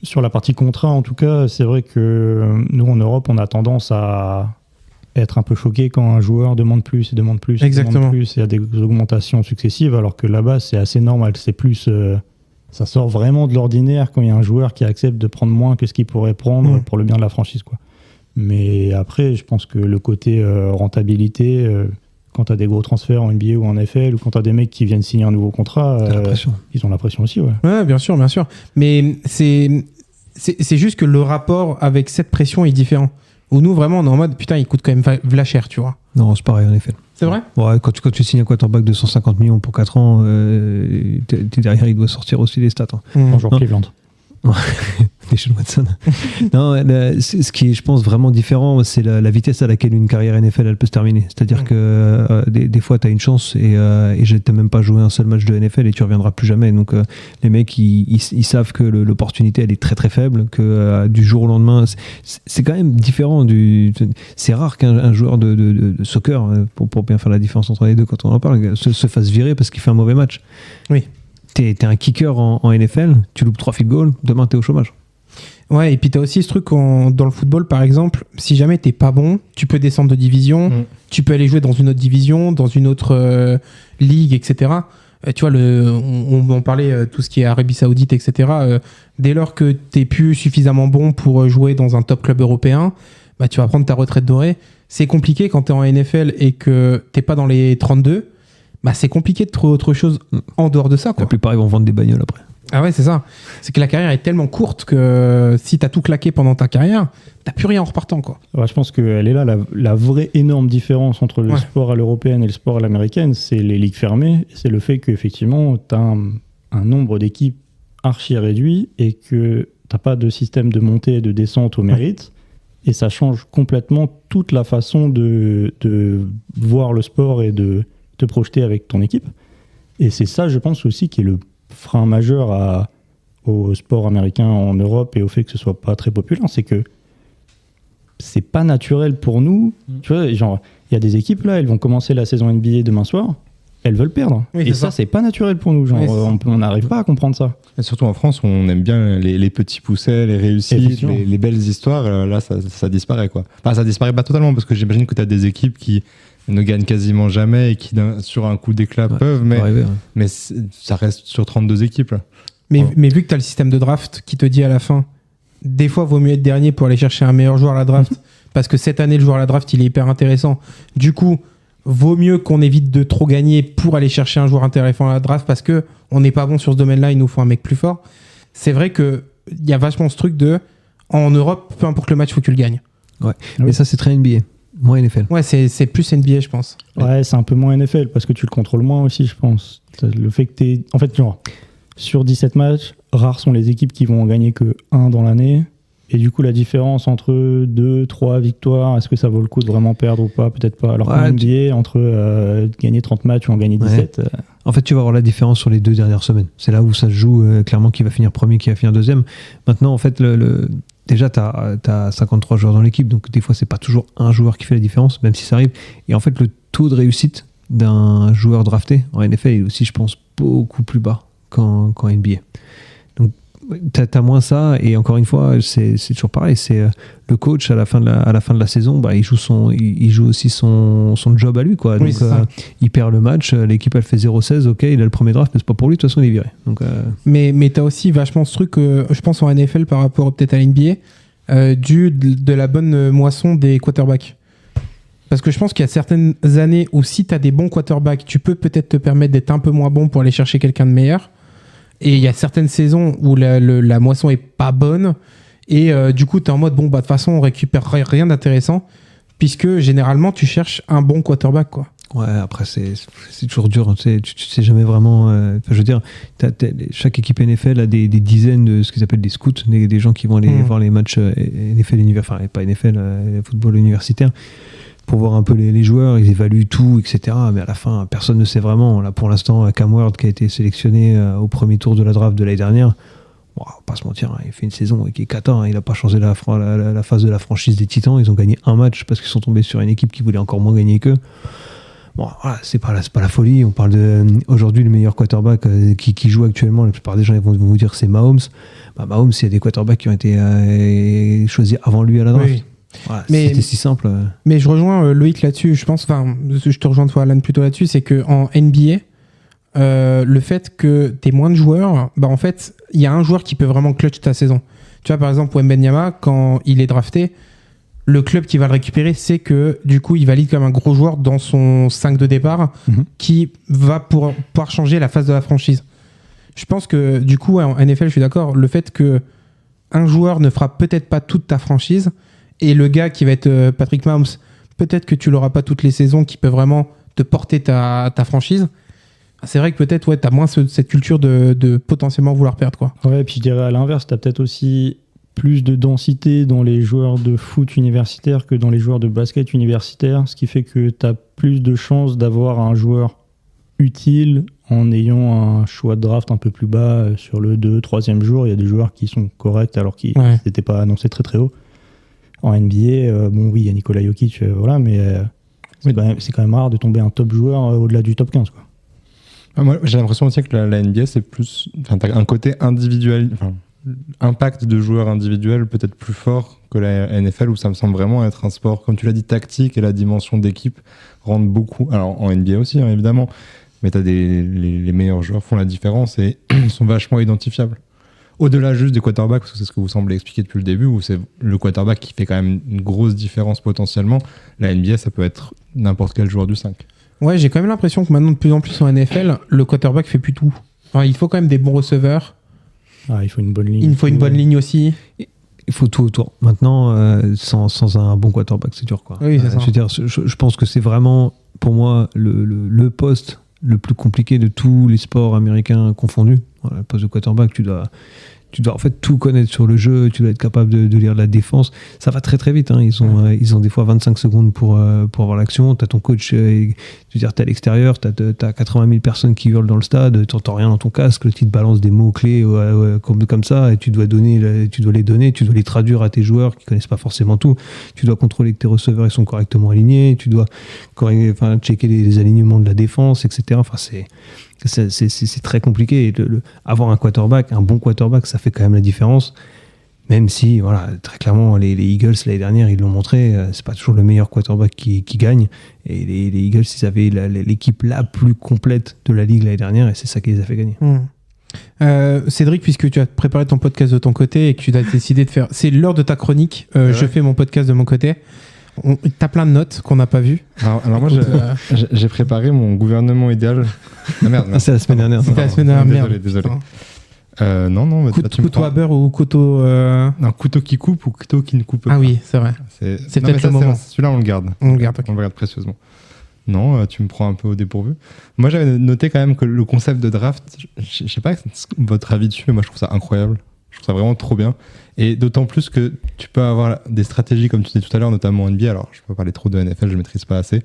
sur la partie contrat, en tout cas, c'est vrai que nous, en Europe, on a tendance à être un peu choqué quand un joueur demande plus et demande plus. Exactement. Demande plus et a des augmentations successives, alors que là-bas, c'est assez normal. C'est plus... ça sort vraiment de l'ordinaire quand il y a un joueur qui accepte de prendre moins que ce qu'il pourrait prendre pour le bien de la franchise, quoi. Mais après, je pense que le côté rentabilité, quand tu as des gros transferts en NBA ou en NFL, ou quand tu as des mecs qui viennent signer un nouveau contrat, ils ont la pression aussi. Ouais, bien sûr, bien sûr. Mais c'est juste que le rapport avec cette pression est différent. Où nous, vraiment, on est en mode, putain, il coûte quand même v'là cher, tu vois. Non, c'est pareil, en effet. C'est vrai ? Ouais, quand tu signes un quarterback de 150 millions pour 4 ans, t'es derrière, il doit sortir aussi les stats. Hein. Bonjour Cleveland. Les Sean Watson. Non, ce qui est, je pense, vraiment différent, c'est la vitesse à laquelle une carrière NFL elle peut se terminer. C'est-à-dire que des fois, tu as une chance et t'as même pas joué un seul match de NFL et tu reviendras plus jamais. Donc, les mecs, ils savent que l'opportunité, elle est très très faible, que du jour au lendemain, c'est quand même différent. C'est rare qu'un joueur de soccer, pour bien faire la différence entre les deux quand on en parle, se fasse virer parce qu'il fait un mauvais match. Oui. T'es un kicker en NFL, tu loupes 3 field goals, demain t'es au chômage. Ouais, et puis t'as aussi ce truc dans le football, par exemple, si jamais t'es pas bon, tu peux descendre de division, tu peux aller jouer dans une autre division, dans une autre ligue, etc. Tu vois, on en parlait, tout ce qui est Arabie Saoudite, etc. Dès lors que t'es plus suffisamment bon pour jouer dans un top club européen, bah, tu vas prendre ta retraite dorée. C'est compliqué quand t'es en NFL et que t'es pas dans les 32. Bah, c'est compliqué de trouver autre chose en dehors de ça, quoi. La plupart, ils vont vendre des bagnoles après. Ah ouais, c'est ça. C'est que la carrière est tellement courte que si t'as tout claqué pendant ta carrière, t'as plus rien en repartant, quoi. Ouais, je pense qu'elle est là, la vraie énorme différence entre le sport à l'européenne et le sport à l'américaine, c'est les ligues fermées. C'est le fait qu'effectivement, t'as un nombre d'équipes archi réduit et que t'as pas de système de montée et de descente au mérite. Et ça change complètement toute la façon de voir le sport et de te projeter avec ton équipe. Et c'est ça, je pense aussi, qui est le frein majeur au sport américain en Europe et au fait que ce soit pas très populaire, c'est que c'est pas naturel pour nous. Tu vois, genre, il y a des équipes là, elles vont commencer la saison NBA demain soir, elles veulent perdre. Oui, et ça, c'est pas naturel pour nous. Genre, on n'arrive pas à comprendre ça. Et surtout en France, on aime bien les petits poussets, les réussites, les belles histoires. Là, ça disparaît, quoi. Enfin, ça disparaît pas totalement, parce que j'imagine que tu as des équipes qui ne gagnent quasiment jamais et qui, sur un coup d'éclat, peuvent, mais ça reste sur 32 équipes. Là. Mais vu que tu as le système de draft qui te dit à la fin, des fois, vaut mieux être dernier pour aller chercher un meilleur joueur à la draft, parce que cette année, le joueur à la draft, il est hyper intéressant. Du coup, vaut mieux qu'on évite de trop gagner pour aller chercher un joueur intéressant à la draft, parce qu'on n'est pas bon sur ce domaine-là, il nous faut un mec plus fort. C'est vrai qu'il y a vachement ce truc en Europe, peu importe le match, il faut que tu le gagnes. Ouais. Mais ça, c'est très NBA. Moins NFL. Ouais, c'est plus NBA, je pense. Ouais, c'est un peu moins NFL parce que tu le contrôles moins aussi, je pense. Le fait que en fait, genre, sur 17 matchs, rares sont les équipes qui vont en gagner que 1 dans l'année. Et du coup, la différence entre 2, 3 victoires, est-ce que ça vaut le coup de vraiment perdre ou pas? Peut-être pas. Alors qu'en NBA, entre gagner 30 matchs ou en gagner 17... En fait, tu vas voir la différence sur les 2 dernières semaines. C'est là où ça se joue clairement qui va finir premier, qui va finir deuxième. Maintenant, en fait, déjà, tu as 53 joueurs dans l'équipe, donc des fois, c'est pas toujours un joueur qui fait la différence, même si ça arrive. Et en fait, le taux de réussite d'un joueur drafté en NFL est aussi, je pense, beaucoup plus bas qu'en NBA. Donc, t'as moins ça, et encore une fois, c'est toujours pareil. C'est le coach à la fin de la saison, bah, il joue aussi son job à lui, quoi. Oui, Donc, il perd le match, l'équipe elle fait 0-16, ok, il a le premier draft, mais c'est pas pour lui, de toute façon il est viré. Donc, Mais t'as aussi vachement ce truc, je pense en NFL par rapport peut-être à l'NBA, dû de la bonne moisson des quarterbacks. Parce que je pense qu'il y a certaines années où si t'as des bons quarterbacks, tu peux peut-être te permettre d'être un peu moins bon pour aller chercher quelqu'un de meilleur. Et il y a certaines saisons où la moisson est pas bonne et du coup tu es en mode bon bah de toute façon on récupère rien d'intéressant puisque généralement tu cherches un bon quarterback, quoi. Ouais, après c'est toujours dur, hein, tu sais jamais vraiment. Je veux dire, chaque équipe NFL a des dizaines de ce qu'ils appellent des scouts, des gens qui vont aller voir les matchs NFL universitaire, enfin pas NFL, football universitaire, pour voir un peu les joueurs, ils évaluent tout, etc. Mais à la fin, personne ne sait vraiment. Là, pour l'instant, Cam Ward, qui a été sélectionné au premier tour de la draft de l'année dernière, bon, on va pas se mentir, hein, il fait une saison qui est cata, hein, il n'a pas changé la phase de la franchise des Titans. Ils ont gagné un match parce qu'ils sont tombés sur une équipe qui voulait encore moins gagner qu'eux. Bon, voilà, c'est pas la folie. On parle aujourd'hui le meilleur quarterback qui joue actuellement. La plupart des gens vont vous dire que c'est Mahomes. Bah, Mahomes, il y a des quarterbacks qui ont été choisis avant lui à la draft. Oui. Voilà, c'était si simple. Mais je rejoins Loïc là-dessus. Je pense, enfin, je te rejoins toi, Alan, plutôt là-dessus, c'est que en NBA, le fait que t'aies moins de joueurs, bah en fait, il y a un joueur qui peut vraiment clutch ta saison. Tu vois, par exemple, Wembanyama, quand il est drafté, le club qui va le récupérer sait que du coup, il valide comme un gros joueur dans son 5 de départ qui va pouvoir changer la phase de la franchise. Je pense que du coup, en NFL, je suis d'accord, le fait que un joueur ne fera peut-être pas toute ta franchise. Et le gars qui va être Patrick Mahomes, peut-être que tu l'auras pas toutes les saisons, qui peut vraiment te porter ta franchise. C'est vrai que peut-être ouais, tu as moins cette culture de potentiellement vouloir perdre, quoi. Ouais, et puis je dirais à l'inverse, tu as peut-être aussi plus de densité dans les joueurs de foot universitaire que dans les joueurs de basket universitaire, ce qui fait que tu as plus de chances d'avoir un joueur utile en ayant un choix de draft un peu plus bas sur le 2e, 3e jour. Il y a des joueurs qui sont corrects alors qu'ils n'étaient pas annoncés très très haut. En NBA, bon oui, il y a Nikola Jokic, voilà, mais c'est quand même rare de tomber un top joueur au-delà du top 15, quoi. Moi, j'ai l'impression aussi que la NBA, c'est plus... Enfin, t'as un côté individuel... Enfin, impact de joueurs individuels peut-être plus fort que la NFL, où ça me semble vraiment être un sport, comme tu l'as dit, tactique, et la dimension d'équipe rendent beaucoup... Alors, en NBA aussi, hein, évidemment, mais t'as les meilleurs joueurs font la différence et sont vachement identifiables. Au-delà juste des quarterbacks, parce que c'est ce que vous semblez expliquer depuis le début, où c'est le quarterback qui fait quand même une grosse différence potentiellement. La NBA, ça peut être n'importe quel joueur du 5. Ouais, j'ai quand même l'impression que maintenant, de plus en plus en NFL, le quarterback fait plus tout. Enfin, il faut quand même des bons receveurs. Il faut une bonne ligne. Il faut une bonne ligne aussi. Il faut tout autour. Maintenant, sans un bon quarterback, c'est dur, quoi. Oui, c'est ça. Je veux dire, je pense que c'est vraiment, pour moi, le poste le plus compliqué de tous les sports américains confondus. Voilà, le poste de quarterback, tu dois en fait tout connaître sur le jeu, tu dois être capable de lire la défense. Ça va très très vite, hein. Ils ont des fois 25 secondes pour avoir l'action. T'as ton coach, tu veux dire, t'es à l'extérieur, t'as 80 000 personnes qui hurlent dans le stade, t'entends rien dans ton casque, le titre balance des mots-clés comme ça, et tu dois les traduire à tes joueurs qui connaissent pas forcément tout. Tu dois contrôler que tes receveurs ils sont correctement alignés, tu dois checker les alignements de la défense, etc. Enfin, c'est très compliqué. Et avoir un bon quarterback, ça fait quand même la différence. Même si, voilà, très clairement, les Eagles, l'année dernière, ils l'ont montré, c'est pas toujours le meilleur quarterback qui gagne. Et les Eagles, ils avaient l'équipe la plus complète de la ligue l'année dernière, et c'est ça qui les a fait gagner. Cédric, puisque tu as préparé ton podcast de ton côté et que tu as décidé de faire... C'est l'heure de ta chronique, je fais mon podcast de mon côté. T'as plein de notes qu'on n'a pas vues. Alors moi, j'ai préparé mon gouvernement idéal. Ah merde. C'est la semaine dernière. C'était la semaine dernière. Désolé. Non. Couteau à beurre ou couteau... Non, couteau qui coupe ou couteau qui ne coupe pas. Ah oui, c'est vrai. C'est peut-être le moment. Celui-là, on le garde. On le garde, okay. On le garde précieusement. Non, tu me prends un peu au dépourvu. Moi, j'avais noté quand même que le concept de draft, je sais pas votre avis dessus, mais moi, je trouve ça incroyable. Je trouve ça vraiment trop bien. Et d'autant plus que tu peux avoir des stratégies, comme tu disais tout à l'heure, notamment en NBA. Alors, je peux pas parler trop de NFL, je maîtrise pas assez.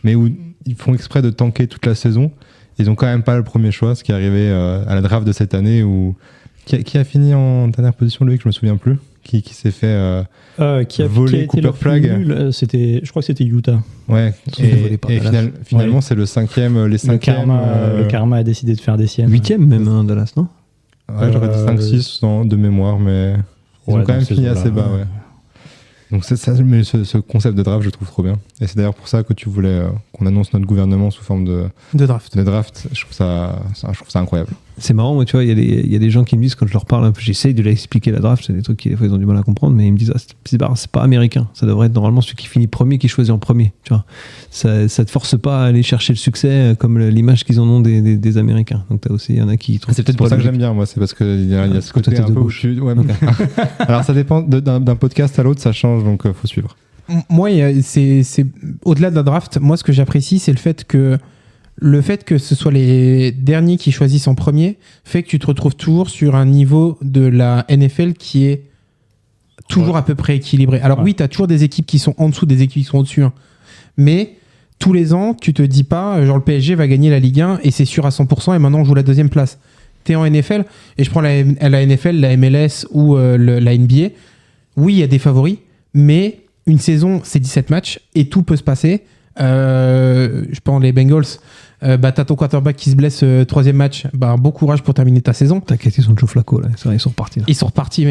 Mais où ils font exprès de tanker toute la saison. Ils ont quand même pas le premier choix, ce qui est arrivé à la draft de cette année où... Qui a fini en dernière position, Loïc, je me souviens plus. Qui s'est fait voler Cooper Flag. Je crois que c'était Utah. Ouais, et finalement, c'est le cinquième. Le karma a décidé de faire des siennes. 8e même, Dallas, non? Ouais, j'aurais dit 5-6 de mémoire, mais ils ont quand même fini assez bas. Ouais. Donc mais ce concept de draft, je trouve trop bien. Et c'est d'ailleurs pour ça que tu voulais qu'on annonce notre gouvernement sous forme de draft. Je trouve ça incroyable. C'est marrant, moi, tu vois, il y a des gens qui me disent, quand je leur parle un peu, j'essaye de leur expliquer la draft, c'est des trucs qui des fois ils ont du mal à comprendre, mais ils me disent c'est pas américain, ça devrait être normalement celui qui finit premier qui choisit en premier, tu vois. Ça te force pas à aller chercher le succès comme l'image qu'ils en ont des Américains. Donc il y en a qui trouvent. C'est peut-être pour ça que j'aime bien, moi, c'est parce qu'il y a ce côté un peu où je suis. Ouais, alors ça dépend d'un podcast à l'autre, ça change, donc faut suivre. Moi, c'est au-delà de la draft, moi ce que j'apprécie, c'est le fait que ce soit les derniers qui choisissent en premier fait que tu te retrouves toujours sur un niveau de la NFL qui est toujours à peu près équilibré. Alors oui, tu as toujours des équipes qui sont en dessous, des équipes qui sont au-dessus. Hein. Mais tous les ans, tu te dis pas, genre le PSG va gagner la Ligue 1 et c'est sûr à 100% et maintenant on joue la deuxième place. Tu es en NFL et je prends la NFL, la MLS ou la NBA. Oui, il y a des favoris, mais une saison, c'est 17 matchs et tout peut se passer. Je prends les Bengals. T'as ton quarterback qui se blesse troisième match, bon courage pour terminer ta saison. T'inquiète, ils sont Joe Flacco là, ils sont repartis là. Ils sont repartis,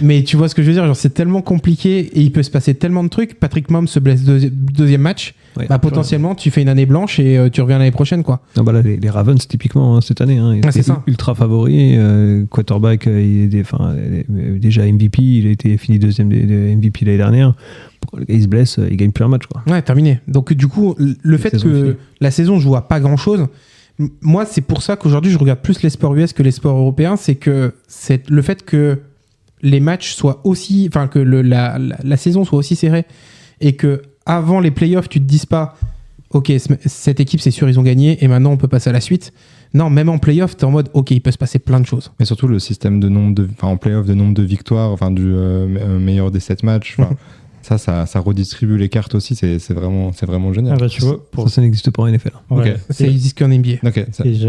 mais tu vois ce que je veux dire, genre c'est tellement compliqué et il peut se passer tellement de trucs. Patrick Mahomes se blesse deuxième match, potentiellement tu fais une année blanche et tu reviens l'année prochaine quoi. Non, là, les Ravens typiquement cette année, ils étaient ultra favoris. Quarterback, il est déjà MVP, il a été fini deuxième de MVP l'année dernière. Le gars il se blesse, il gagne plus un match quoi. Ouais, terminé. Donc du coup, le fait que la saison joue à pas grand chose, moi c'est pour ça qu'aujourd'hui je regarde plus les sports US que les sports européens, c'est le fait que les matchs soient aussi, enfin que la saison soit aussi serrée et que avant les playoffs tu te dises pas ok cette équipe c'est sûr ils ont gagné et maintenant on peut passer à la suite. Non, même en playoff, t'es en mode, ok, il peut se passer plein de choses. Mais surtout le système en playoff de nombre de victoires, du meilleur des 7 matchs. Ça redistribue les cartes aussi, c'est vraiment génial. Tu vois, ça n'existe pas en NFL. Ouais. Okay. Ça existe qu'en NBA. Okay,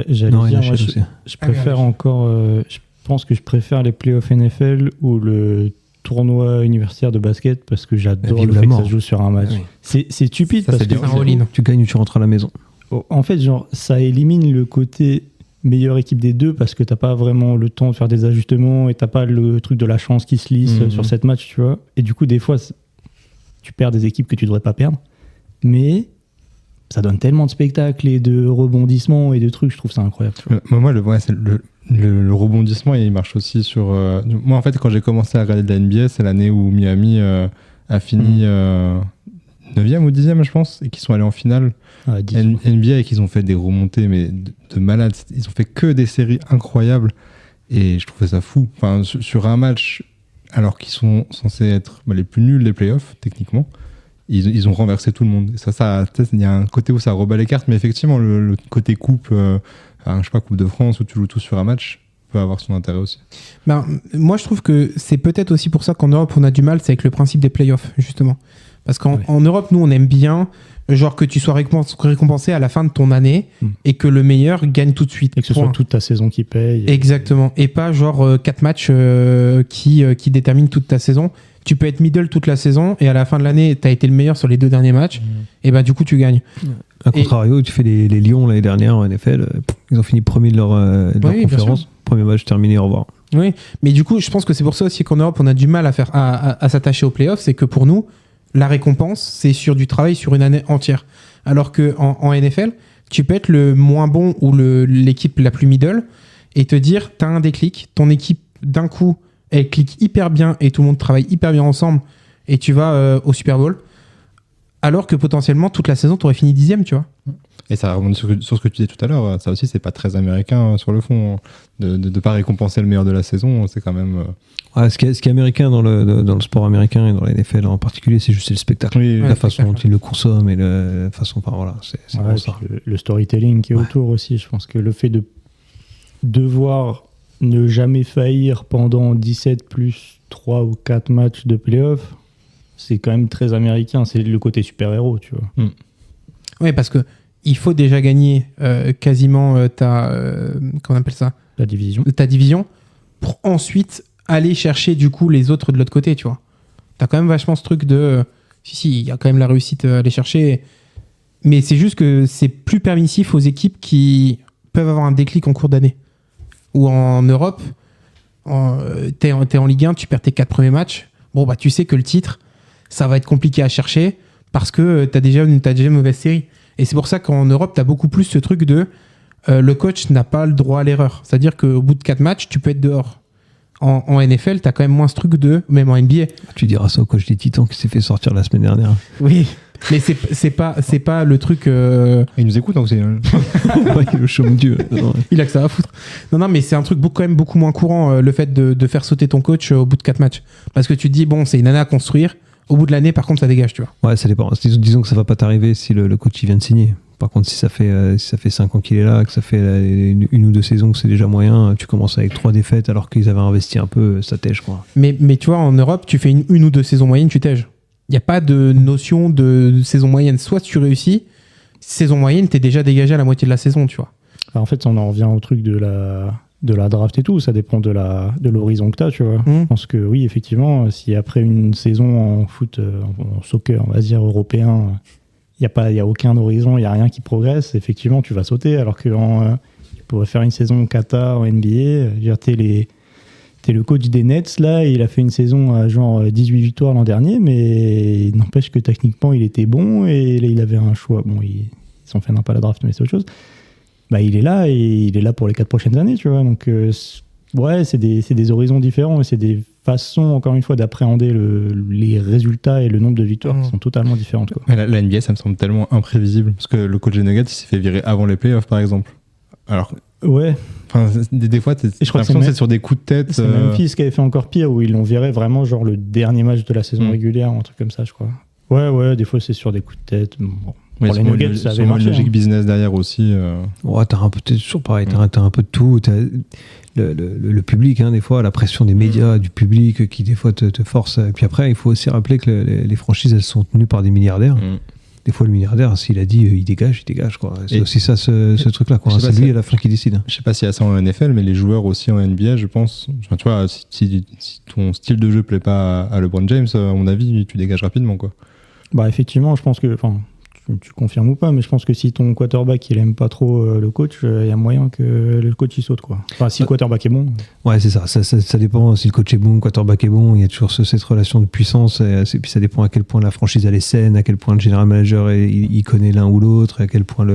je préfère encore. Je pense que je préfère les playoffs NFL ou le tournoi universitaire de basket parce que j'adore le fait que ça se joue sur un match. Oui. C'est stupide parce que c'est un all-in. Tu gagnes ou tu rentres à la maison. En fait, ça élimine le côté meilleure équipe des deux parce que t'as pas vraiment le temps de faire des ajustements et t'as pas le truc de la chance qui se lisse sur 7 matchs, tu vois. Et du coup, des fois, tu perds des équipes que tu devrais pas perdre, mais ça donne tellement de spectacles et de rebondissements et de trucs, je trouve ça incroyable. Moi, le rebondissement, il marche aussi sur... Moi, en fait, quand j'ai commencé à regarder de la NBA, c'est l'année où Miami a fini 9e ou 10e, je pense, et qu'ils sont allés en finale NBA et qu'ils ont fait des remontées mais de malades. Ils ont fait que des séries incroyables et je trouvais ça fou. Enfin, sur un match... alors qu'ils sont censés être les plus nuls des playoffs, techniquement, ils ont renversé tout le monde. Et ça il y a un côté où ça rebat les cartes, mais effectivement, le côté coupe, Coupe de France, où tu joues tous sur un match, peut avoir son intérêt aussi. Moi, je trouve que c'est peut-être aussi pour ça qu'en Europe, on a du mal, c'est avec le principe des playoffs, justement. Parce qu'en Europe, nous, on aime bien genre que tu sois récompensé à la fin de ton année et que le meilleur gagne tout de suite. Et que ce soit toute ta saison qui paye. Exactement. Et pas genre 4 matchs qui déterminent toute ta saison. Tu peux être middle toute la saison et à la fin de l'année, tu as été le meilleur sur les 2 derniers matchs. Et du coup, tu gagnes. A contrario, tu fais les Lions l'année dernière en NFL, ils ont fini premier de leur conférence. Premier match terminé, au revoir. Oui, mais du coup, je pense que c'est pour ça aussi qu'en Europe, on a du mal à s'attacher aux playoffs. C'est que pour nous, la récompense, c'est sur du travail sur une année entière. Alors qu'en NFL, tu peux être le moins bon ou l'équipe la plus middle et te dire, t'as un déclic, ton équipe, d'un coup, elle clique hyper bien et tout le monde travaille hyper bien ensemble et tu vas au Super Bowl. Alors que potentiellement, toute la saison, t'aurais fini 10e, tu vois. Et ça rebondit sur ce que tu disais tout à l'heure. Ça aussi, c'est pas très américain sur le fond. De pas récompenser le meilleur de la saison, c'est quand même... ce qui est américain dans le sport américain et dans la NFL en particulier, c'est juste le spectacle. Oui, la façon dont ils le consomment et la façon... Enfin, voilà, c'est ça. Le storytelling qui est autour aussi. Je pense que le fait de devoir ne jamais faillir pendant 17 plus 3 ou 4 matchs de play-off, c'est quand même très américain. C'est le côté super-héros, tu vois. Oui, parce que il faut déjà gagner quasiment comment on appelle ça ? La division. Ta division, pour ensuite aller chercher du coup les autres de l'autre côté, tu vois. T'as quand même vachement ce truc de... si, il y a quand même la réussite à aller chercher. Mais c'est juste que c'est plus permissif aux équipes qui peuvent avoir un déclic en cours d'année. Ou en Europe, t'es en Ligue 1, tu perds tes 4 premiers matchs. Bon, bah tu sais que le titre, ça va être compliqué à chercher parce que t'as déjà une mauvaise série. Et c'est pour ça qu'en Europe, t'as beaucoup plus ce truc de le coach n'a pas le droit à l'erreur. C'est-à-dire qu'au bout de 4 matchs, tu peux être dehors. En NFL, t'as quand même moins ce truc de... Même en NBA. Tu diras ça au coach des Titans qui s'est fait sortir la semaine dernière. Oui, mais c'est pas le truc... Il nous écoute aussi. Hein. Ouais, le chaume Dieu. Il a que ça à foutre. Non, mais c'est un truc quand même beaucoup moins courant, le fait de faire sauter ton coach au bout de 4 matchs. Parce que tu te dis, bon, c'est une année à construire. Au bout de l'année, par contre, ça dégage, tu vois. Ouais, ça dépend. Disons que ça va pas t'arriver si le coach il vient de signer. Par contre, si ça fait 5 ans qu'il est là, que ça fait une ou 2 saisons que c'est déjà moyen, tu commences avec 3 défaites alors qu'ils avaient investi un peu, ça tège, quoi. Mais tu vois, en Europe, tu fais une ou 2 saisons moyennes, tu tèges. Il n'y a pas de notion de saison moyenne. Soit tu réussis, saison moyenne, t'es déjà dégagé à la moitié de la saison, tu vois. Alors, en fait, on en revient au truc de la draft et tout. Ça dépend de l'horizon que t'as, tu vois. Je pense que oui, effectivement, si après une saison en foot, en soccer, on va dire européen, il n'y a aucun horizon, il n'y a rien qui progresse, effectivement, tu vas sauter. Alors que tu pourrais faire une saison Qatar en NBA. T'es le coach des Nets, là, et il a fait une saison à genre 18 victoires l'an dernier, mais il n'empêche que techniquement, il était bon et il avait un choix. Bon, ils ont fait pas la draft, mais c'est autre chose. Bah, il est là et il est là pour les 4 prochaines années, tu vois. Donc, ouais, c'est des horizons différents et c'est des façons, encore une fois, d'appréhender les résultats et le nombre de victoires qui sont totalement différentes, quoi. Mais la NBA, ça me semble tellement imprévisible parce que le coach des Nuggets, il s'est fait virer avant les playoffs, par exemple. Alors, ouais. Des fois, je crois l'impression que c'est sur des coups de tête. C'est Memphis qui avait fait encore pire, où ils l'ont viré vraiment, genre le dernier match de la saison régulière, ou un truc comme ça, je crois. Ouais, des fois, c'est sur des coups de tête. Bon. Oui, pour les Nuggets, ça avait marché. Une logique business derrière aussi. Ouais, t'as un peu, toujours pareil, t'as un peu de tout. T'as le public, hein, des fois, la pression des médias, du public qui, des fois, te force. Et puis après, il faut aussi rappeler que les franchises, elles sont tenues par des milliardaires. Des fois, le milliardaire, s'il a dit il dégage, quoi. C'est aussi ça, ce truc-là, quoi. C'est lui à la fin qui décide. Je sais pas s'il y a ça en NFL, mais les joueurs aussi en NBA, je pense. Enfin, tu vois, si ton style de jeu plaît pas à LeBron James, à mon avis, tu dégages rapidement, quoi. Bah, effectivement, je pense que. Tu confirmes ou pas, mais je pense que si ton quarterback il aime pas trop le coach, il y a moyen que le coach il saute, quoi. Enfin, si le quarterback est bon. Ouais, c'est ça. Ça dépend. Si le coach est bon, le quarterback est bon, il y a toujours cette relation de puissance. Et puis ça dépend à quel point la franchise elle est saine, à quel point le general manager il connaît l'un ou l'autre, à quel point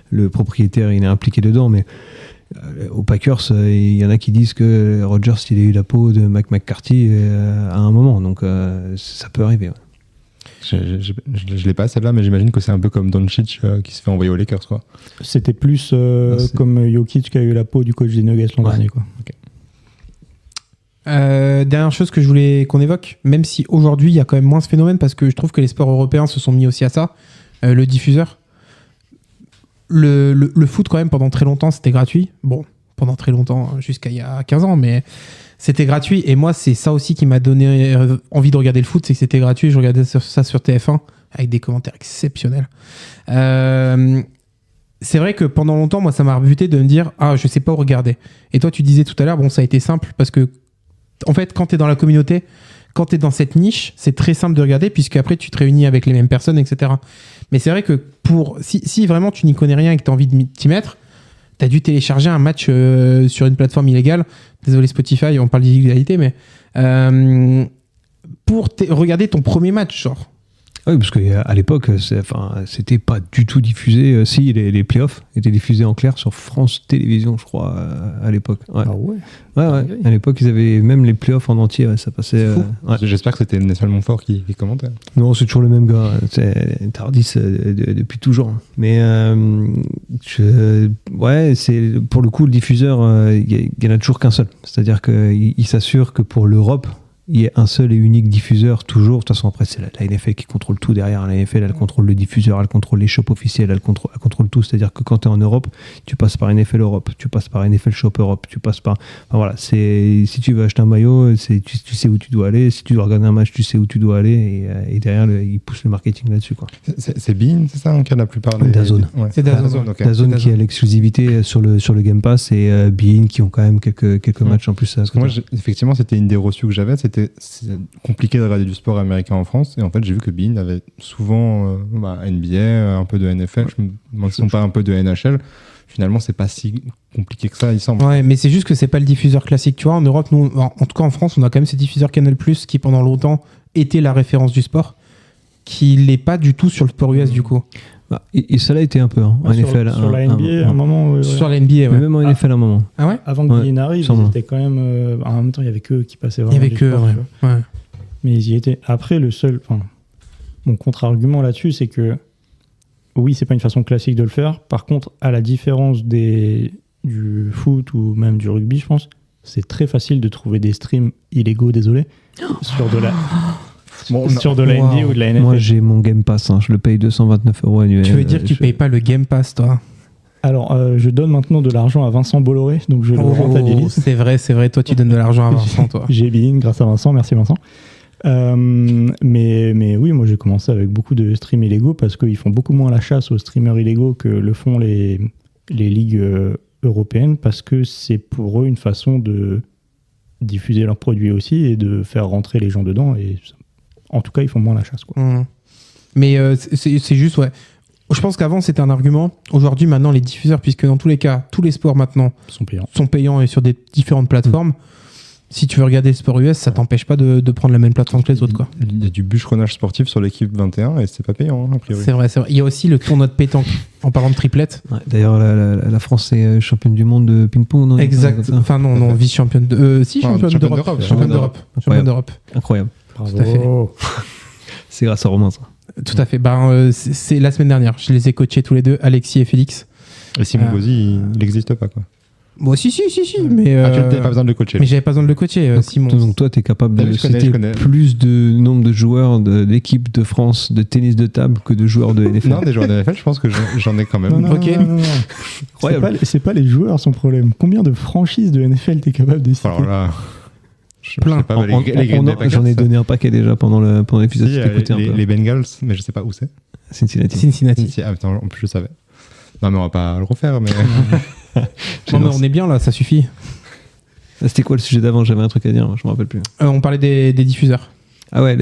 le propriétaire il est impliqué dedans. Mais aux Packers, il y en a qui disent que Rodgers il a eu la peau de McCarthy à un moment, donc ça peut arriver. Ouais. Je l'ai pas celle-là, mais j'imagine que c'est un peu comme Doncic qui se fait envoyer aux Lakers, quoi. C'était plus comme Jokic qui a eu la peau du coach des Nuggets l'an dernier, quoi. Okay. Dernière chose que je voulais qu'on évoque, même si aujourd'hui il y a quand même moins ce phénomène, parce que je trouve que les sports européens se sont mis aussi à ça, le diffuseur. Le foot, quand même, pendant très longtemps, c'était gratuit. Bon, pendant très longtemps, jusqu'à il y a 15 ans, mais c'était gratuit. Et moi, c'est ça aussi qui m'a donné envie de regarder le foot, c'est que c'était gratuit. Je regardais ça sur TF1 avec des commentaires exceptionnels. C'est vrai que pendant longtemps, moi, ça m'a rebuté de me dire « Ah, je sais pas où regarder ». Et toi, tu disais tout à l'heure, bon, ça a été simple parce que, en fait, quand tu es dans la communauté, quand tu es dans cette niche, c'est très simple de regarder puisque après tu te réunis avec les mêmes personnes, etc. Mais c'est vrai que si vraiment tu n'y connais rien et que tu as envie de t'y mettre, tu as dû télécharger un match sur une plateforme illégale. Désolé Spotify, on parle d'illégalité, mais pour regarder ton premier match, genre. Oui, parce qu'à l'époque, c'était pas du tout diffusé. Si, les playoffs étaient diffusés en clair sur France Télévisions, je crois, à l'époque. Ouais. Ah ouais. Ouais. À l'époque, ils avaient même les playoffs en entier. Ouais, ça passait. Ouais. J'espère que c'était Nelson Montfort qui commentait. Non, c'est toujours le même gars. C'est Tardis depuis toujours. Mais c'est pour le coup le diffuseur. Il y en a toujours qu'un seul. C'est-à-dire qu'il s'assure que pour l'Europe, il y ait un seul et unique diffuseur toujours. De toute façon, après, c'est la NFL qui contrôle tout derrière. La NFL, elle contrôle le diffuseur, elle contrôle les shops officiels, elle contrôle tout. C'est-à-dire que quand tu es en Europe, tu passes par NFL Europe, tu passes par NFL Shop Europe, tu passes par... Enfin, voilà, si tu veux acheter un maillot, tu sais où tu dois aller. Si tu dois regarder un match, tu sais où tu dois aller. Et derrière, ils poussent le marketing là-dessus, quoi. C'est beIN, c'est ça, qui a la plupart des... DAZN. Ouais. C'est DAZN, ok. DAZN qui a l'exclusivité sur le Game Pass et beIN qui ont quand même quelques matchs en plus. Parce que moi, effectivement, c'était une des reçus que j'avais. C'est compliqué de regarder du sport américain en France. Et en fait, j'ai vu que beIN avait souvent NBA, un peu de NFL. Je me demande s'ils n'ont pas un peu de NHL. Finalement, c'est pas si compliqué que ça, il semble. Ouais, mais c'est juste que c'est pas le diffuseur classique. Tu vois, en Europe, nous, en tout cas en France, on a quand même ces diffuseurs Canal+, qui pendant longtemps étaient la référence du sport, qui l'est pas du tout sur le sport US du coup. Et ça l'a été un peu en NFL. Sur la NBA, à un moment. Ouais. Sur la NBA, ouais. Mais même en NFL, à un moment. Ah ouais. Avant que beIN arrive, sûrement. ils étaient quand même. En même temps, il y avait que eux qui passaient Il vraiment. y avait du que, sport, ouais. tu vois. Ouais. Mais ils y étaient. Après, mon contre-argument là-dessus, c'est que oui, c'est pas une façon classique de le faire. Par contre, à la différence du foot ou même du rugby, je pense, c'est très facile de trouver des streams illégaux, désolé, sur de la NBA ou de la NFL. Moi, j'ai mon Game Pass. Je le paye 229 € annuels. Tu veux dire que tu payes pas le Game Pass, toi? Alors, je donne maintenant de l'argent à Vincent Bolloré, donc je le rentabilise. C'est vrai, toi tu donnes de l'argent à Vincent, toi. J'ai beIN grâce à Vincent, merci Vincent. Mais oui, moi j'ai commencé avec beaucoup de streams illégaux parce qu'ils font beaucoup moins la chasse aux streamers illégaux que le font les ligues européennes, parce que c'est pour eux une façon de diffuser leurs produits aussi et de faire rentrer les gens dedans. Et en tout cas, ils font moins la chasse, quoi. Mmh. Mais c'est juste, ouais. Je pense qu'avant c'était un argument. Aujourd'hui, maintenant, les diffuseurs, puisque dans tous les cas, tous les sports maintenant sont payants et sur des différentes plateformes. Si tu veux regarder le sport US, ça t'empêche pas de prendre la même plateforme que les autres, quoi. Il y a du bûcheronnage sportif sur l'équipe 21 et c'est pas payant, a priori. C'est vrai. Il y a aussi le tournoi de pétanque, en parlant de triplette. Ouais, d'ailleurs, la France est championne du monde de ping-pong, non? Exact. Enfin, non, vice-championne de... championne d'Europe. Championne d'Europe. Incroyable. Bravo. Tout à fait. C'est grâce à Romain, ça. Tout à fait. C'est la semaine dernière. Je les ai coachés tous les deux, Alexis et Félix. Et Simon Gauzy, il n'existe pas, quoi. Bon, si, mais... tu n'avais pas besoin de le coacher. Mais j'avais pas besoin de le coacher, Simon. Donc toi, tu es capable de citer je connais. plus de nombre de joueurs de l'équipe de France de tennis de table que de joueurs de NFL. Non, des joueurs de NFL, je pense que j'en ai quand même. Non, Ok. non. Incroyable. C'est pas les joueurs son problème. Combien de franchises de NFL t'es capable de citer? Alors là, je Plein. sais pas, les Green Bay Packers, J'en ai donné un paquet déjà pendant l'épisode. Si, Si t'écoutais un peu. les Bengals, mais je sais pas où c'est. Cincinnati. Ah, attends, en plus je savais. Non, mais on va pas le refaire, mais. Non, mais on est bien là, ça suffit. C'était quoi le sujet d'avant? J'avais un truc à dire, je me rappelle plus. On parlait des diffuseurs. Ah ouais,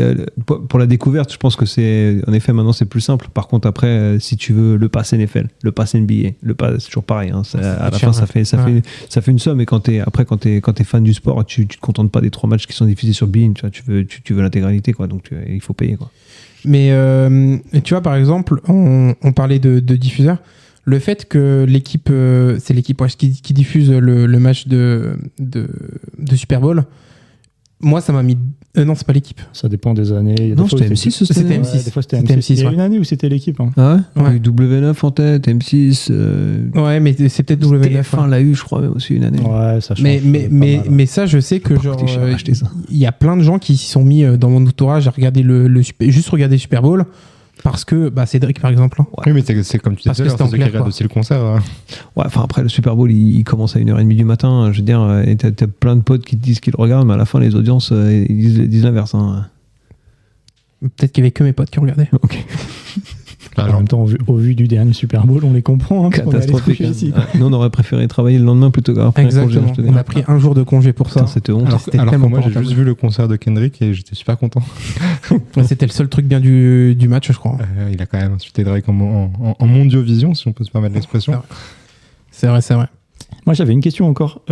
pour la découverte, je pense que c'est... En effet, maintenant, c'est plus simple. Par contre, après, si tu veux le pass NFL, le pass NBA, c'est toujours pareil. Hein. À la fin, ça fait une somme. Et quand t'es fan du sport, tu te contentes pas des 3 matchs qui sont diffusés sur beIN. Tu veux l'intégralité, quoi. Donc, il faut payer, quoi. Mais tu vois, par exemple, on parlait de diffuseurs. Le fait que l'équipe, c'est l'équipe qui diffuse le match de Super Bowl, moi, ça m'a mis... non, c'est pas l'équipe. Ça dépend des années. Non, c'était M6. C'était M6. Des fois, c'était M6. Il y a une année où c'était l'équipe. Hein. Ah ouais, Ouais. W9 en tête, M6. Ouais, mais c'est peut-être W9. TF1 l'a eu, je crois, même aussi une année. Ouais, ça change. Mais ça, je sais que Pas genre, coûté cher à acheter ça. il y a plein de gens qui s'y sont mis dans mon entourage à regarder juste regarder Super Bowl parce que Cédric, par exemple. Hein. Oui, mais c'est comme tu disais, Parce que c'est c'était en ceux qui clair, regardent quoi. aussi le concert. Hein. Ouais, enfin après le Super Bowl il commence à 1h30 du matin, je veux dire, et t'as plein de potes qui te disent qu'ils le regardent, mais à la fin les audiences ils disent l'inverse. Hein. Peut-être qu'il y avait que mes potes qui regardaient. Ok. En même temps, au vu du dernier Super Bowl, on les comprend. Hein, parce qu'on est allé se Catastrophique. coucher ici. Nous on aurait préféré travailler le lendemain plutôt qu'après Exactement. un congé, je te dis. On a pris un jour de congé pour ça. Putain, c'était honte. Alors c'était que tellement moi, pas j'ai juste rentable. vu le concert de Kendrick et j'étais super content. C'était le seul truc bien du match, je crois. Il a quand même insulté Drake en mondiovision, si on peut se permettre l'expression. C'est vrai. Moi, j'avais une question encore.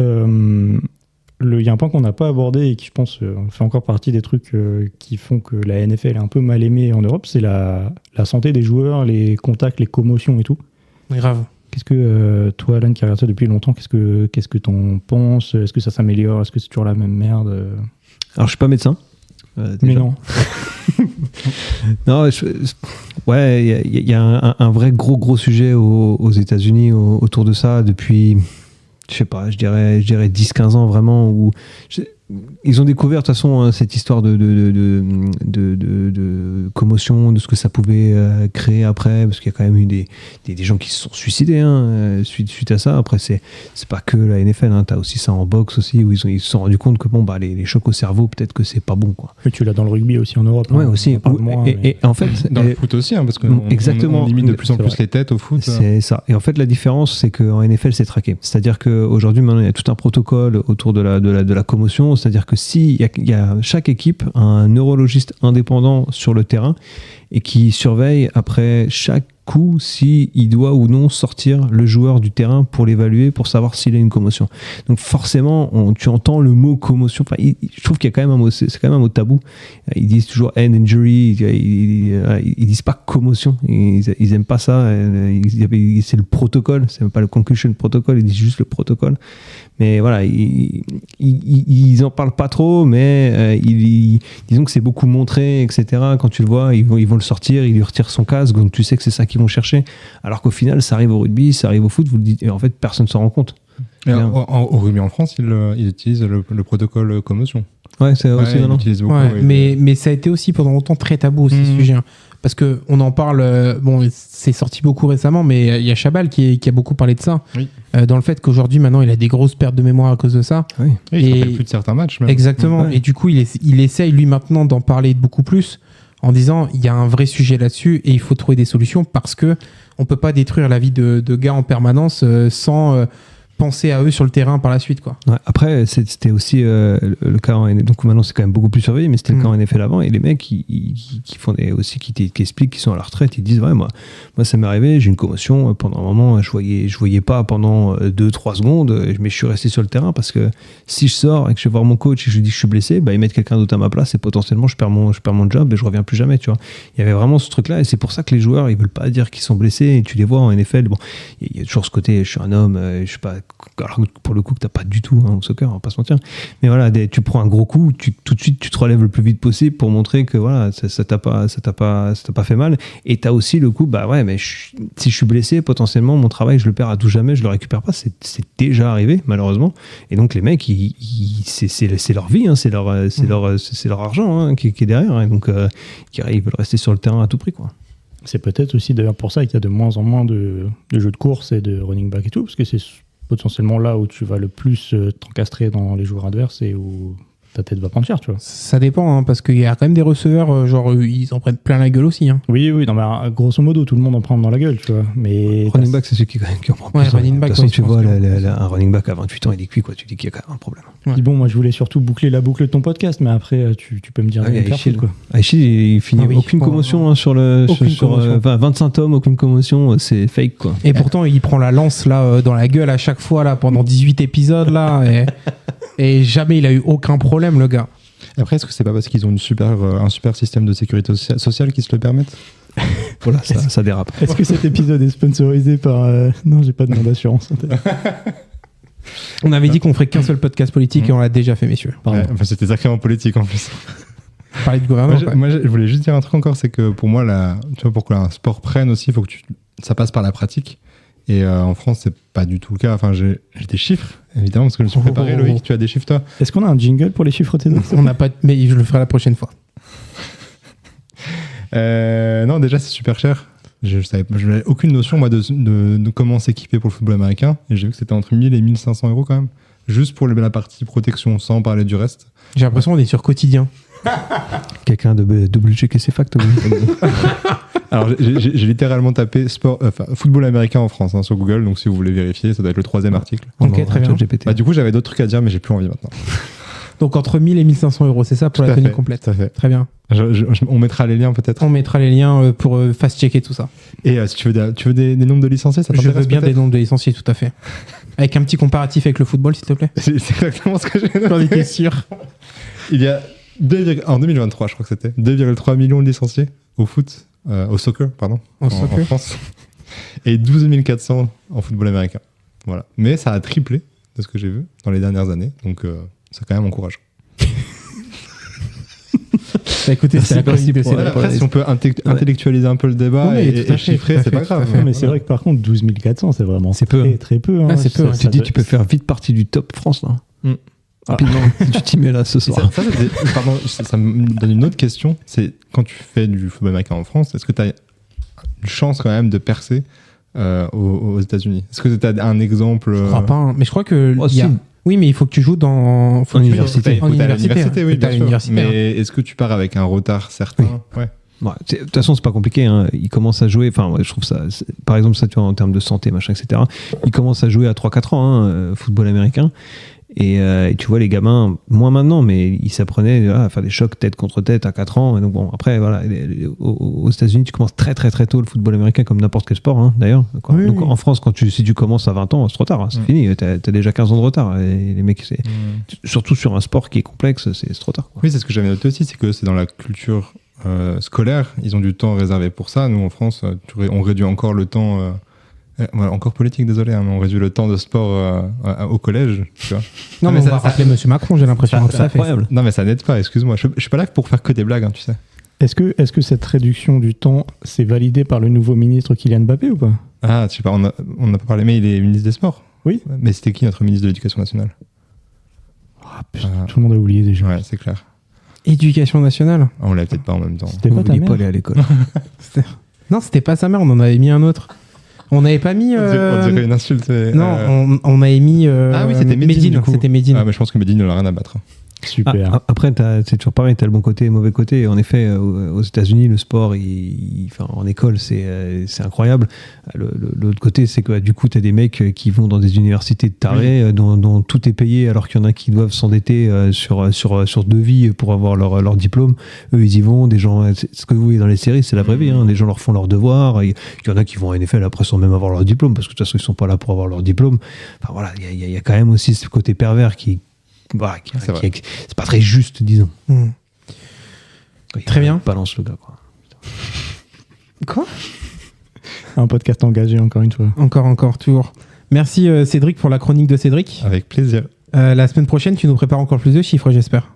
Il y a un point qu'on n'a pas abordé et qui, je pense, fait encore partie des trucs qui font que la NFL est un peu mal aimée en Europe, c'est la santé des joueurs, les contacts, les commotions et tout. Grave. Qu'est-ce que toi, Alan, qui regarde ça depuis longtemps, qu'est-ce que t'en penses? Est-ce que ça s'améliore? Est-ce que c'est toujours la même merde? Alors je suis pas médecin. Mais déjà. non. Non, ouais, il y a un vrai gros sujet aux États-Unis autour de ça depuis, je sais pas, je dirais 10-15 ans vraiment, où ils ont découvert de toute façon cette histoire de commotion, de ce que ça pouvait créer après, parce qu'il y a quand même eu des gens qui se sont suicidés suite à ça. Après, c'est pas que la NFL, t'as aussi ça en boxe aussi, où ils se sont rendus compte que les chocs au cerveau, peut-être que c'est pas bon, quoi. Et tu l'as dans le rugby aussi en Europe. Ouais, aussi. Et en fait, dans le foot aussi, parce que exactement, on limite de plus en plus les têtes au foot. C'est ça. Et en fait, la différence, c'est qu'en NFL, c'est traqué. C'est-à-dire qu'aujourd'hui, maintenant, il y a tout un protocole autour de la commotion. C'est-à-dire que si il y a chaque équipe a un neurologiste indépendant sur le terrain et qui surveille après chaque coup s'il doit ou non sortir le joueur du terrain pour l'évaluer, pour savoir s'il a une commotion. Donc forcément, tu entends le mot commotion. Enfin, je trouve qu'il y a quand même un mot, c'est quand même un mot tabou. Ils disent toujours head injury, ils disent pas commotion. Ils aiment pas ça. C'est le protocole, c'est même pas le concussion protocol, ils disent juste le protocole. Mais voilà, ils en parlent pas trop, mais disons que c'est beaucoup montré, etc. Quand tu le vois, ils vont le sortir, ils lui retirent son casque, donc tu sais que c'est ça qu'ils vont chercher. Alors qu'au final, ça arrive au rugby, ça arrive au foot, vous le dites, et en fait, personne ne s'en rend compte. Au rugby en France, ils utilisent le protocole commotion. Ouais, c'est aussi ils utilisent beaucoup. Mais ça a été aussi pendant longtemps très tabou aussi, ce sujet. Parce qu'on en parle, c'est sorti beaucoup récemment, mais il y a Chabal qui a beaucoup parlé de ça. Oui. Dans le fait qu'aujourd'hui, maintenant, il a des grosses pertes de mémoire à cause de ça. Oui. Il ne se rappelle plus de certains matchs. Même. Exactement. Ouais. Et du coup, il essaye, lui, maintenant, d'en parler beaucoup plus en disant il y a un vrai sujet là-dessus et il faut trouver des solutions parce qu'on ne peut pas détruire la vie de gars en permanence sans penser à eux sur le terrain par la suite, quoi. Ouais, après, c'était aussi le cas en NFL. Donc maintenant, c'est quand même beaucoup plus surveillé, mais c'était le cas en NFL avant. Et les mecs qui font qui expliquent qu'ils sont à la retraite, ils disent ouais, moi ça m'est arrivé, j'ai une commotion pendant un moment, je voyais pas pendant 2-3 secondes, mais je suis resté sur le terrain parce que si je sors et que je vais voir mon coach et je lui dis que je suis blessé, ils mettent quelqu'un d'autre à ma place et potentiellement je perds mon job et je reviens plus jamais, tu vois. Il y avait vraiment ce truc-là et c'est pour ça que les joueurs, ils veulent pas dire qu'ils sont blessés et tu les vois en NFL. Bon, il y a toujours ce côté, je suis un homme, je sais pas. Alors pour le coup que t'as pas du tout au soccer, on va pas se mentir, mais voilà, tu prends un gros coup, tout de suite tu te relèves le plus vite possible pour montrer que voilà, ça t'a pas fait mal. Et t'as aussi le coup, mais si je suis blessé, potentiellement mon travail je le perds à tout jamais, je le récupère pas, c'est déjà arrivé malheureusement. Et donc les mecs, c'est leur vie, c'est leur argent qui est derrière, et donc ils veulent rester sur le terrain à tout prix, quoi. C'est peut-être aussi d'ailleurs pour ça qu'il y a de moins en moins de jeux de course et de running back et tout, parce que c'est potentiellement là où tu vas le plus t'encastrer dans les joueurs adverses et où ta tête va prendre cher, tu vois. Ça dépend, parce qu'il y a quand même des receveurs, ils en prennent plein la gueule aussi. Oui, non, mais grosso modo, tout le monde en prend dans la gueule, tu vois. Mais running back, c'est celui qui en prend plus. Ouais, running back, de toute façon, tu vois, un running back à 28 ans, il est cuit, quoi. Tu dis qu'il y a quand même un problème. Ouais. Bon, moi, je voulais surtout boucler la boucle de ton podcast, mais après, tu peux me dire quoi. Aichil, il finit aucune commotion sur 25 tomes, aucune commotion, c'est fake, quoi. Et pourtant, il prend la lance là dans la gueule à chaque fois là pendant 18 épisodes là, et jamais il a eu aucun problème, le gars. Après, est-ce que c'est pas parce qu'ils ont un super système de sécurité sociale qui se le permettent? Voilà, ça dérape. Est-ce que cet épisode est sponsorisé par... Non, j'ai pas de nom d'assurance. On avait dit qu'on ferait qu'un seul podcast politique et on l'a déjà fait, messieurs. C'était sacrément politique en plus. Parler de gouvernement. Moi, je voulais juste dire un truc encore, c'est que pour moi, tu vois, pour qu'un sport prenne aussi, il faut que ça passe par la pratique. Et en France, c'est pas du tout le cas. Enfin, j'ai des chiffres, évidemment, parce que je me suis préparé. Loïc, tu as des chiffres, toi? Est-ce qu'on a un jingle pour les chiffres T2? On n'a pas, mais je le ferai la prochaine fois. Non, déjà, c'est super cher. Je n'avais aucune notion, moi, de comment s'équiper pour le football américain. Et j'ai vu que c'était entre 1000 et 1500 euros quand même. Juste pour la partie protection, sans parler du reste. J'ai l'impression qu'on est sur quotidien. Quelqu'un de double-checker ses facts. Alors, j'ai littéralement tapé football américain en France sur Google, donc si vous voulez vérifier, ça doit être le 3e article. Ok, très bien. Du coup, j'avais d'autres trucs à dire, mais j'ai plus envie maintenant. Donc, entre 1000 et 1500 euros, c'est ça pour la tenue complète? Tout à fait. Très bien. On mettra les liens peut-être. On mettra les liens pour fast-checker tout ça. Et si tu veux des nombres de licenciés, ça t'intéresse? Je veux bien des nombres de licenciés, tout à fait. Avec un petit comparatif avec le football, s'il te plaît. C'est exactement ce que j'ai noté. J'en étais sûr. Il y a en 2023, je crois que c'était 2,3 millions de licenciés au foot, au soccer, pardon, en France, et 12 400 en football américain. Voilà. Mais ça a triplé de ce que j'ai vu dans les dernières années, donc ça quand même encourage. Écoutez, c'est la chronique de Cédric. Après, si on peut intellectualiser un peu le débat et chiffrer, c'est pas grave. Mais c'est vrai que par contre, 12 400, c'est vraiment peu. Très peu. C'est peu. Tu dis, tu peux faire vite partie du top France, là. Rapidement, tu t'y mets là ce Et soir. pardon, ça me donne une autre question. C'est quand tu fais du football américain en France, est-ce que tu as une chance quand même de percer aux États-Unis? Est-ce que tu as un exemple Je crois pas, hein. Mais je crois que. Oh, il y a- si. Oui, mais il faut que tu joues dans. Faut En que tu- université. En université, oui, T'as bien sûr. l'université, hein. Mais est-ce que tu pars avec un retard certain? Ouais. Ouais, de toute façon, c'est pas compliqué. Hein. Il commence à jouer. Enfin, je trouve ça. Par exemple, ça, tu vois, en termes de santé, machin, etc. Il commence à jouer à 3-4 ans, hein, football américain. Et tu vois, les gamins, moins maintenant, mais ils s'apprenaient à faire des chocs tête contre tête à 4 ans. Et donc, bon, après, voilà, aux États-Unis, tu commences très, très, très tôt le football américain, comme n'importe quel sport, hein, d'ailleurs. Quoi. Oui, Donc, oui. en France, si tu commences à 20 ans, c'est trop tard. Hein, c'est fini. T'as déjà 15 ans de retard. Et les mecs, surtout sur un sport qui est complexe, c'est trop tard. Quoi. Oui, c'est ce que j'avais noté aussi, c'est que c'est dans la culture scolaire, ils ont du temps réservé pour ça. Nous, en France, on réduit encore le temps. Voilà, encore politique, désolé, hein, mais on réduit le temps de sport au collège. Tu vois. Non, mais on va rappeler Monsieur Macron, j'ai l'impression. C'est incroyable. Non, mais ça n'aide pas, excuse-moi. Je suis pas là pour faire que des blagues, hein, tu sais. Est-ce que cette réduction du temps, c'est validé par le nouveau ministre Kylian Mbappé ou pas? Ah, je sais pas, on n'a pas parlé, mais il est ministre des Sports. Oui. Mais c'était qui notre ministre de l'Éducation nationale? Ah, putain, tout le monde a oublié déjà. Ouais, c'est clair. Éducation nationale. Ah, on l'a peut-être pas en même temps. C'était pas ta N'oublie mère? pas aller à l'école. Non, c'était pas sa mère, on en avait mis un autre. On n'avait pas mis. On dirait une insulte. Non, on avait mis. Ah oui, c'était Medine, du coup. C'était Medine. Ah, mais je pense que Medine, il n'a rien à battre. Super. Après, c'est toujours pareil, t'as le bon côté et le mauvais côté. Et en effet, aux États-Unis, le sport, en école, c'est incroyable. L'autre côté, c'est que du coup, t'as des mecs qui vont dans des universités de tarés, dont tout est payé, alors qu'il y en a qui doivent s'endetter sur 2 vies pour avoir leur diplôme. Eux, ils y vont. Des gens, ce que vous voyez dans les séries, c'est la vraie vie. Hein. Les gens leur font leurs devoirs. Il y en a qui vont en effet après sans même avoir leur diplôme, parce que de toute façon, ils sont pas là pour avoir leur diplôme. Enfin voilà, il y a quand même aussi ce côté pervers c'est pas très juste, disons. Très bien. Balance le gars, quoi. Quoi? Un podcast engagé, encore une fois. Encore, toujours. Merci Cédric pour la chronique de Cédric. Avec plaisir. La semaine prochaine, tu nous prépares encore plus de chiffres, j'espère.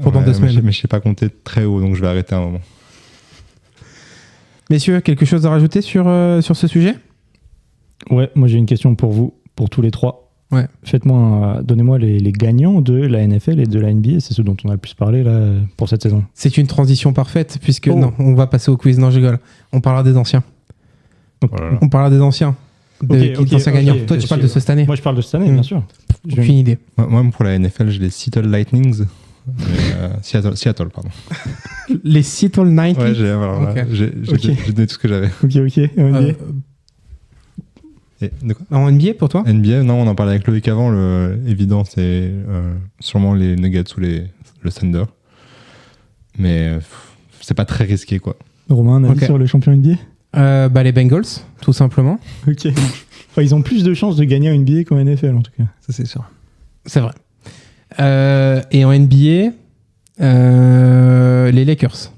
Pendant 2 semaines. Mais je sais pas compter très haut, donc je vais arrêter un moment. Messieurs, quelque chose à rajouter sur ce sujet? Ouais, moi j'ai une question pour vous, pour tous les 3. Ouais. Donnez-moi les gagnants de la NFL et de la NBA, c'est ceux dont on a le plus parlé là pour cette saison. C'est une transition parfaite, puisque Oh. non, on va passer au quiz. Non, je rigole. On parlera des anciens. Voilà. On parlera des anciens. Des anciens gagnants. Toi, tu parles de cette année. Moi je parle de cette année, bien sûr. Aucune idée. Moi, pour la NFL, j'ai les Seattle Lightnings. Seattle, pardon. Les Seattle 90. Ouais, j'ai donné tout ce que j'avais. Ok. NBA. Et de quoi? En NBA pour toi? NBA, non, on en parlait avec Loïc avant. Évident, c'est sûrement les Nuggets ou le Thunder. Mais c'est pas très risqué, quoi. Romain, un avis Ok. sur le champion NBA? Les Bengals, tout simplement. Ok. Enfin, ils ont plus de chances de gagner en NBA qu'en NFL en tout cas. Ça, c'est sûr. C'est vrai. Et en NBA, les Lakers.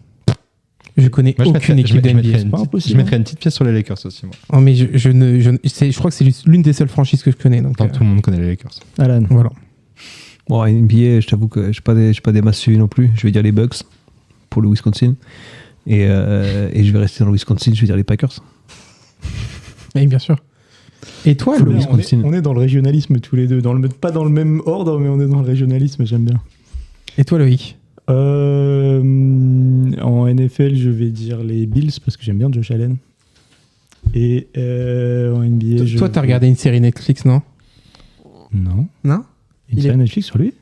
Je connais Moi, aucune équipe de NBA. c'est pas impossible, Je mettrais une petite pièce sur les Lakers aussi, moi. Oh, mais je crois que c'est l'une des seules franchises que je connais. Donc, Enfin, tout le monde connaît les Lakers. Alan. voilà. Bon, à NBA, je t'avoue que je suis pas des masses suivies non plus. Je vais dire les Bucks pour le Wisconsin. Et je vais rester dans le Wisconsin, je vais dire les Packers. Oui, bien sûr. Et toi, Le Louis? Wisconsin. On est dans le régionalisme tous les deux. Pas dans le même ordre, mais on est dans le régionalisme, j'aime bien. Et toi, Loïc? En NFL, je vais dire les Bills parce que j'aime bien Josh Allen. Et en NBA, Toi, t'as regardé une série Netflix, non? Non. Non? Une Il série est- Netflix sur lui?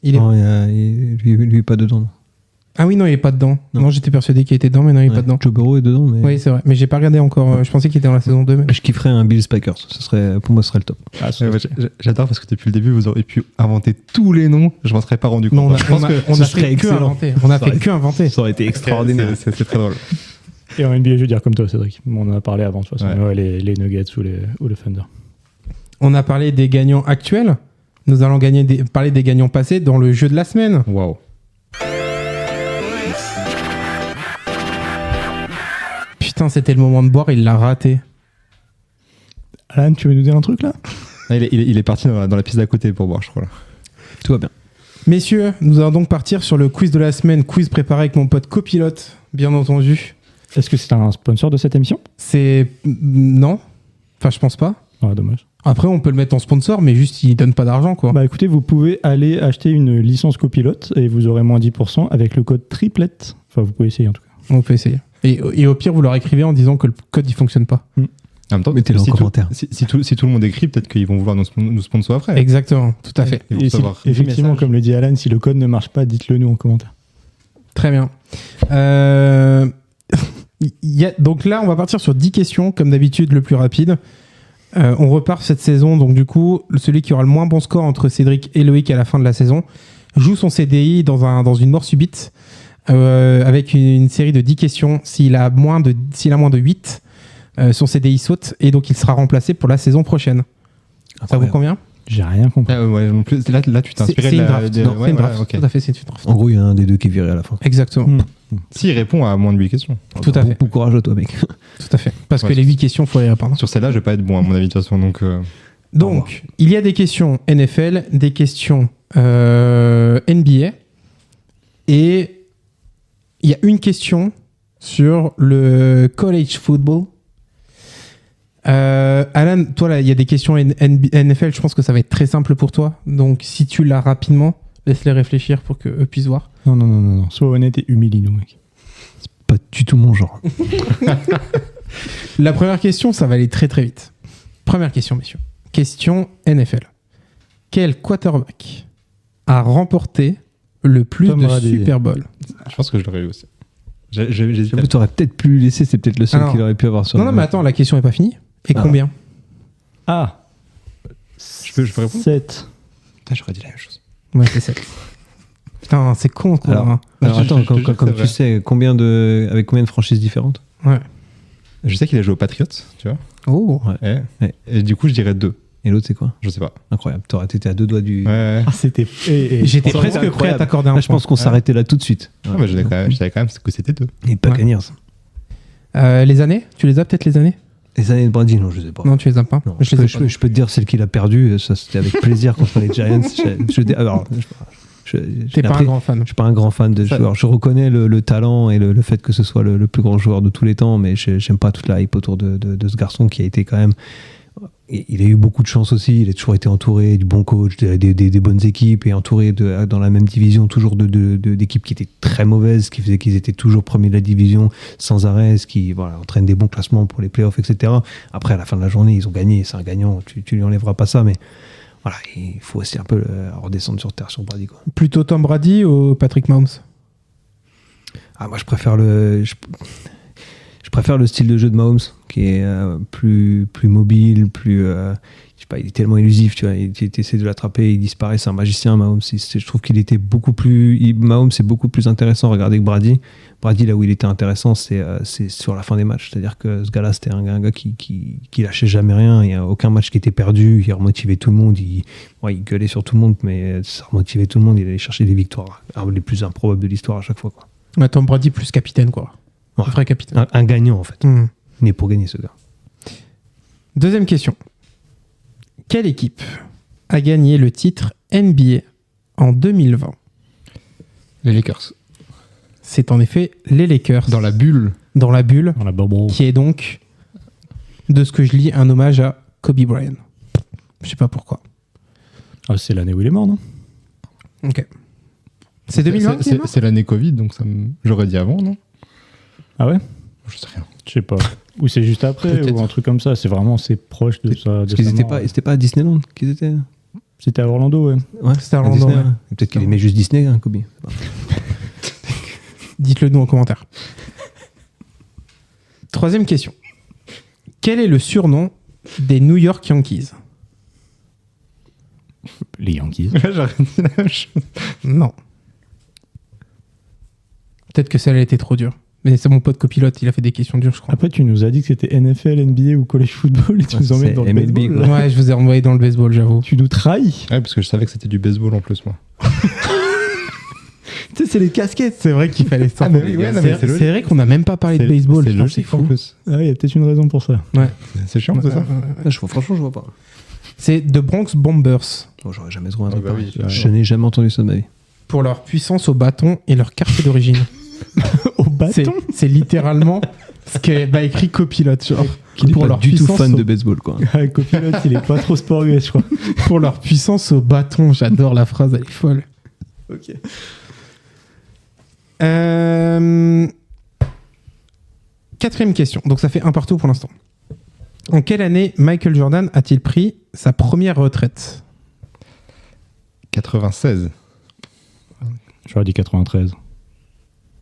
Il est... Non, lui est pas dedans. non. Ah oui, non, il est pas dedans. Non. Non, j'étais persuadé qu'il était dedans, mais non, il est pas dedans. Joe Burrow est dedans, mais Oui, c'est vrai. Mais j'ai pas regardé encore. Je pensais qu'il était dans la saison 2. Mais... je kifferais un Bills Packers. Pour moi, ce serait le top. Ah, J'adore parce que depuis le début, vous aurez pu inventer tous les noms. Je m'en serais pas rendu compte. Non, Je pense que on ce a serait fait que excellent. inventer. On a Ça fait aurait- que inventer. Ça aurait été extraordinaire. c'est très drôle. Et en NBA, je vais dire comme toi, Cédric. On en a parlé avant, de toute façon. Ouais. Ouais, les Nuggets ou le Thunder. On a parlé des gagnants actuels. Nous allons parler des gagnants passés dans le jeu de la semaine. Waouh. Putain, c'était le moment de boire, il l'a raté. Alan, tu veux nous dire un truc là? Il est parti dans la piste d'à côté pour boire, je crois. Là. Tout va bien. Messieurs, nous allons donc partir sur le quiz de la semaine. Quiz préparé avec mon pote copilote, bien entendu. Est-ce que c'est un sponsor de cette émission? Non. Enfin, je pense pas. Ah, dommage. Après, on peut le mettre en sponsor, mais juste, il donne pas d'argent, quoi. Bah écoutez, vous pouvez aller acheter une licence copilote et vous aurez moins 10% avec le code triplette. Enfin, vous pouvez essayer en tout cas. On peut essayer. Et au pire, vous leur écrivez en disant que le code, il fonctionne pas. En même temps, Mettez-le en si commentaire. Si tout le monde écrit, peut-être qu'ils vont vouloir nous sponsor après. Exactement, tout à fait. Ils vont Et recevoir si, effectivement, comme le dit Alan, si le code ne marche pas, dites-le nous en commentaire. Très bien. Donc là, on va partir sur 10 questions, comme d'habitude, le plus rapide. On repart cette saison, donc du coup, celui qui aura le moins bon score entre Cédric et Loïc à la fin de la saison joue son CDI dans une mort subite avec une série de 10 questions. S'il a moins de 8, son CDI saute et donc il sera remplacé pour la saison prochaine. Ça vous convient ? J'ai rien compris. ouais, non plus, là, tu t'es inspiré C'est de une la... draft. de- Non, ouais, c'est une voilà, draft. ok. Tout à fait, c'est une draft. En gros, il y a un des deux qui est viré à la fin. Exactement. S'il répond à moins de 8 questions. Tout à fait. Bon courage à toi, mec. Tout à fait. Parce Ouais, que les 8 questions, il faut les répondre. Sur celle-là, je vais pas être bon, à mon avis, de toute façon. Donc, Donc, il y a des questions NFL, des questions NBA, et il y a une question sur le college football. Alan, toi, là, il y a des questions NFL, je pense que ça va être très simple pour toi. Donc, si tu l'as rapidement, laisse-les réfléchir pour qu'eux puissent voir. Non. Sois honnête et humilie-nous, mec. Pas du tout mon genre. La première question, ça va aller très très vite. Première question, messieurs. Question NFL. Quel quarterback a remporté le plus Tom de Brady. Super Bowl? je pense que je l'aurais eu aussi. J'hésite. J'avoue, t'aurais peut-être pu le laisser, c'est peut-être le seul Alors, qu'il aurait pu avoir sur Non, mais attends, la question n'est pas finie. Et Ah. combien? Ah Je peux répondre 7. Putain, j'aurais dit la même chose. Ouais, c'est 7. Putain, c'est con, quoi. Alors, Alors Je- attends, je- je- je- comme c'est tu vrai. sais, avec combien de franchises différentes? Ouais. Je sais qu'il a joué aux Patriots, tu vois. Oh. Et du coup, je dirais 2. Et l'autre, c'est quoi? Je sais pas. Incroyable. T'aurais été à deux doigts du. Ouais. Ah, c'était. J'étais Ça aurait été presque prêt à incroyable. t'accorder un Là, je point. pense qu'on s'arrêtait là tout de suite. Ah, bah, je savais quand même que c'était 2. Et pas Ouais. Cagners. Les années? Tu les as peut-être les années? Les années de Brady, non, je sais pas. Non, tu les as pas. Non, Je les ai pas. je peux te dire celle qu'il a perdue, ça c'était avec plaisir contre les Giants. T'es pas un grand fan. Je suis pas un grand fan de Ça- joueur. Je reconnais le talent et le fait que ce soit le plus grand joueur de tous les temps, mais j'aime pas toute la hype autour de ce garçon qui a été quand même. Il a eu beaucoup de chance aussi. Il a toujours été entouré du bon coach, des bonnes équipes et entouré dans la même division toujours d'équipes qui étaient très mauvaises, qui faisaient qu'ils étaient toujours premiers de la division sans arrêt, ce qui entraîne des bons classements pour les playoffs, etc. Après, à la fin de la journée, ils ont gagné. C'est un gagnant. Tu lui enlèveras pas ça, mais voilà, il faut aussi un peu redescendre sur terre sur Brady, quoi. Plutôt Tom Brady ou Patrick Mahomes? Ah, moi, je préfère le style de jeu de Mahomes, qui est plus mobile, plus. Je sais pas, il est tellement élusif, tu vois. Il essaie de l'attraper, il disparaît. C'est un magicien, Mahomes. Je trouve qu'il était beaucoup plus. Mahomes, c'est beaucoup plus intéressant à regarder que Brady. Brady, là où il était intéressant, c'est sur la fin des matchs. C'est-à-dire que ce gars-là, c'était un gars qui lâchait jamais rien. Il n'y a aucun match qui était perdu. Il remotivait tout le monde. Il gueulait sur tout le monde, mais ça remotivait tout le monde. Il allait chercher des victoires les plus improbables de l'histoire à chaque fois, quoi. Ouais, Tom Brady plus capitaine, quoi. Ouais. Un vrai capitaine. Un gagnant, en fait. Hmm. Né pour gagner, ce gars. Deuxième question. Quelle équipe a gagné le titre NBA en 2020? Les Lakers. C'est en effet les Lakers. Dans la bulle. Dans la bulle, Dans la bubble. qui est donc, de ce que je lis, un hommage à Kobe Bryant. Je sais pas pourquoi. Ah, c'est l'année où il est mort, non? Ok. C'est 2020 qu'il est mort C'est l'année Covid, donc j'aurais dit avant, non? Ah ouais? Je sais rien. Je sais pas. Ou c'est juste après, Peut-être. ou un truc comme ça. C'est vraiment, c'est proche de ça. Parce qu'ils n'étaient pas à Disneyland qu'ils étaient. C'était à Orlando, ouais. Ouais, C'était à Orlando, Disney, ouais. Et peut-être qu'il aimait juste Disney, hein, Kobe. Dites-le nous en commentaire. Troisième question. Quel est le surnom des New York Yankees? Les Yankees. J'aurais dit la même chose. Non. Peut-être que celle-là était trop dure. Mais c'est mon pote copilote, il a fait des questions dures, je crois. Après, tu nous as dit que c'était NFL, NBA ou college football et tu nous emmènes c'est dans le MLB, baseball. quoi. Ouais, je vous ai envoyé dans le baseball, j'avoue. Tu nous trahis. Ouais, parce que je savais que c'était du baseball en plus, moi. Tu sais, c'est les casquettes, c'est vrai qu'il fallait ça. Ah, mais oui, ouais, non, mais c'est logique. C'est vrai qu'on n'a même pas parlé de baseball. C'est putain, logique en fou. plus. Ah, il y a peut-être une raison pour ça. C'est chiant, c'est ça? Franchement, je vois pas. C'est The Bronx Bombers. Oh, j'aurais jamais trouvé un Ah truc bah pareil. oui, Je n'ai jamais entendu ça de ma vie. Pour leur puissance au bâton et leur quartier d'origine. Au bâton. C'est littéralement Parce que bah écrit copilote, genre. Qui n'est pour pas leur du tout puissance fan au- de baseball, quoi. Copilote, il est pas trop sport US, je crois. Pour leur puissance au bâton. J'adore la phrase, elle est folle. Ok. Quatrième question. Donc ça fait un partout pour l'instant. En quelle année Michael Jordan a-t-il pris sa première retraite? 96. J'aurais dit 93.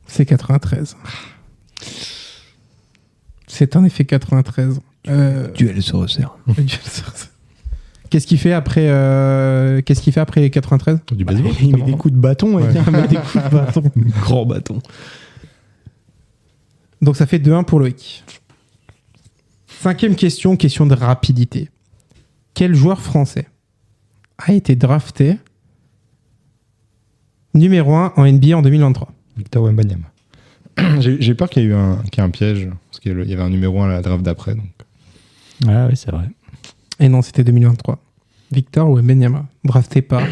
C'est 93. C'est en effet 93. Duel se resserre. Qu'est-ce qu'il fait après 93? Du baseball. Il met justement, des non coups de bâton. Ouais. Il met des coups de bâton. Grand bâton. Donc ça fait 2-1 pour Loïc. Cinquième question, question de rapidité. Quel joueur français a été drafté numéro 1 en NBA en 2023? Victor Wembanyama. J'ai peur qu'il y ait eu un piège, parce qu'il y avait un numéro 1 à la draft d'après. Donc. Ah oui, c'est vrai. Et non, c'était 2023. Victor Wembanyama, drafté par...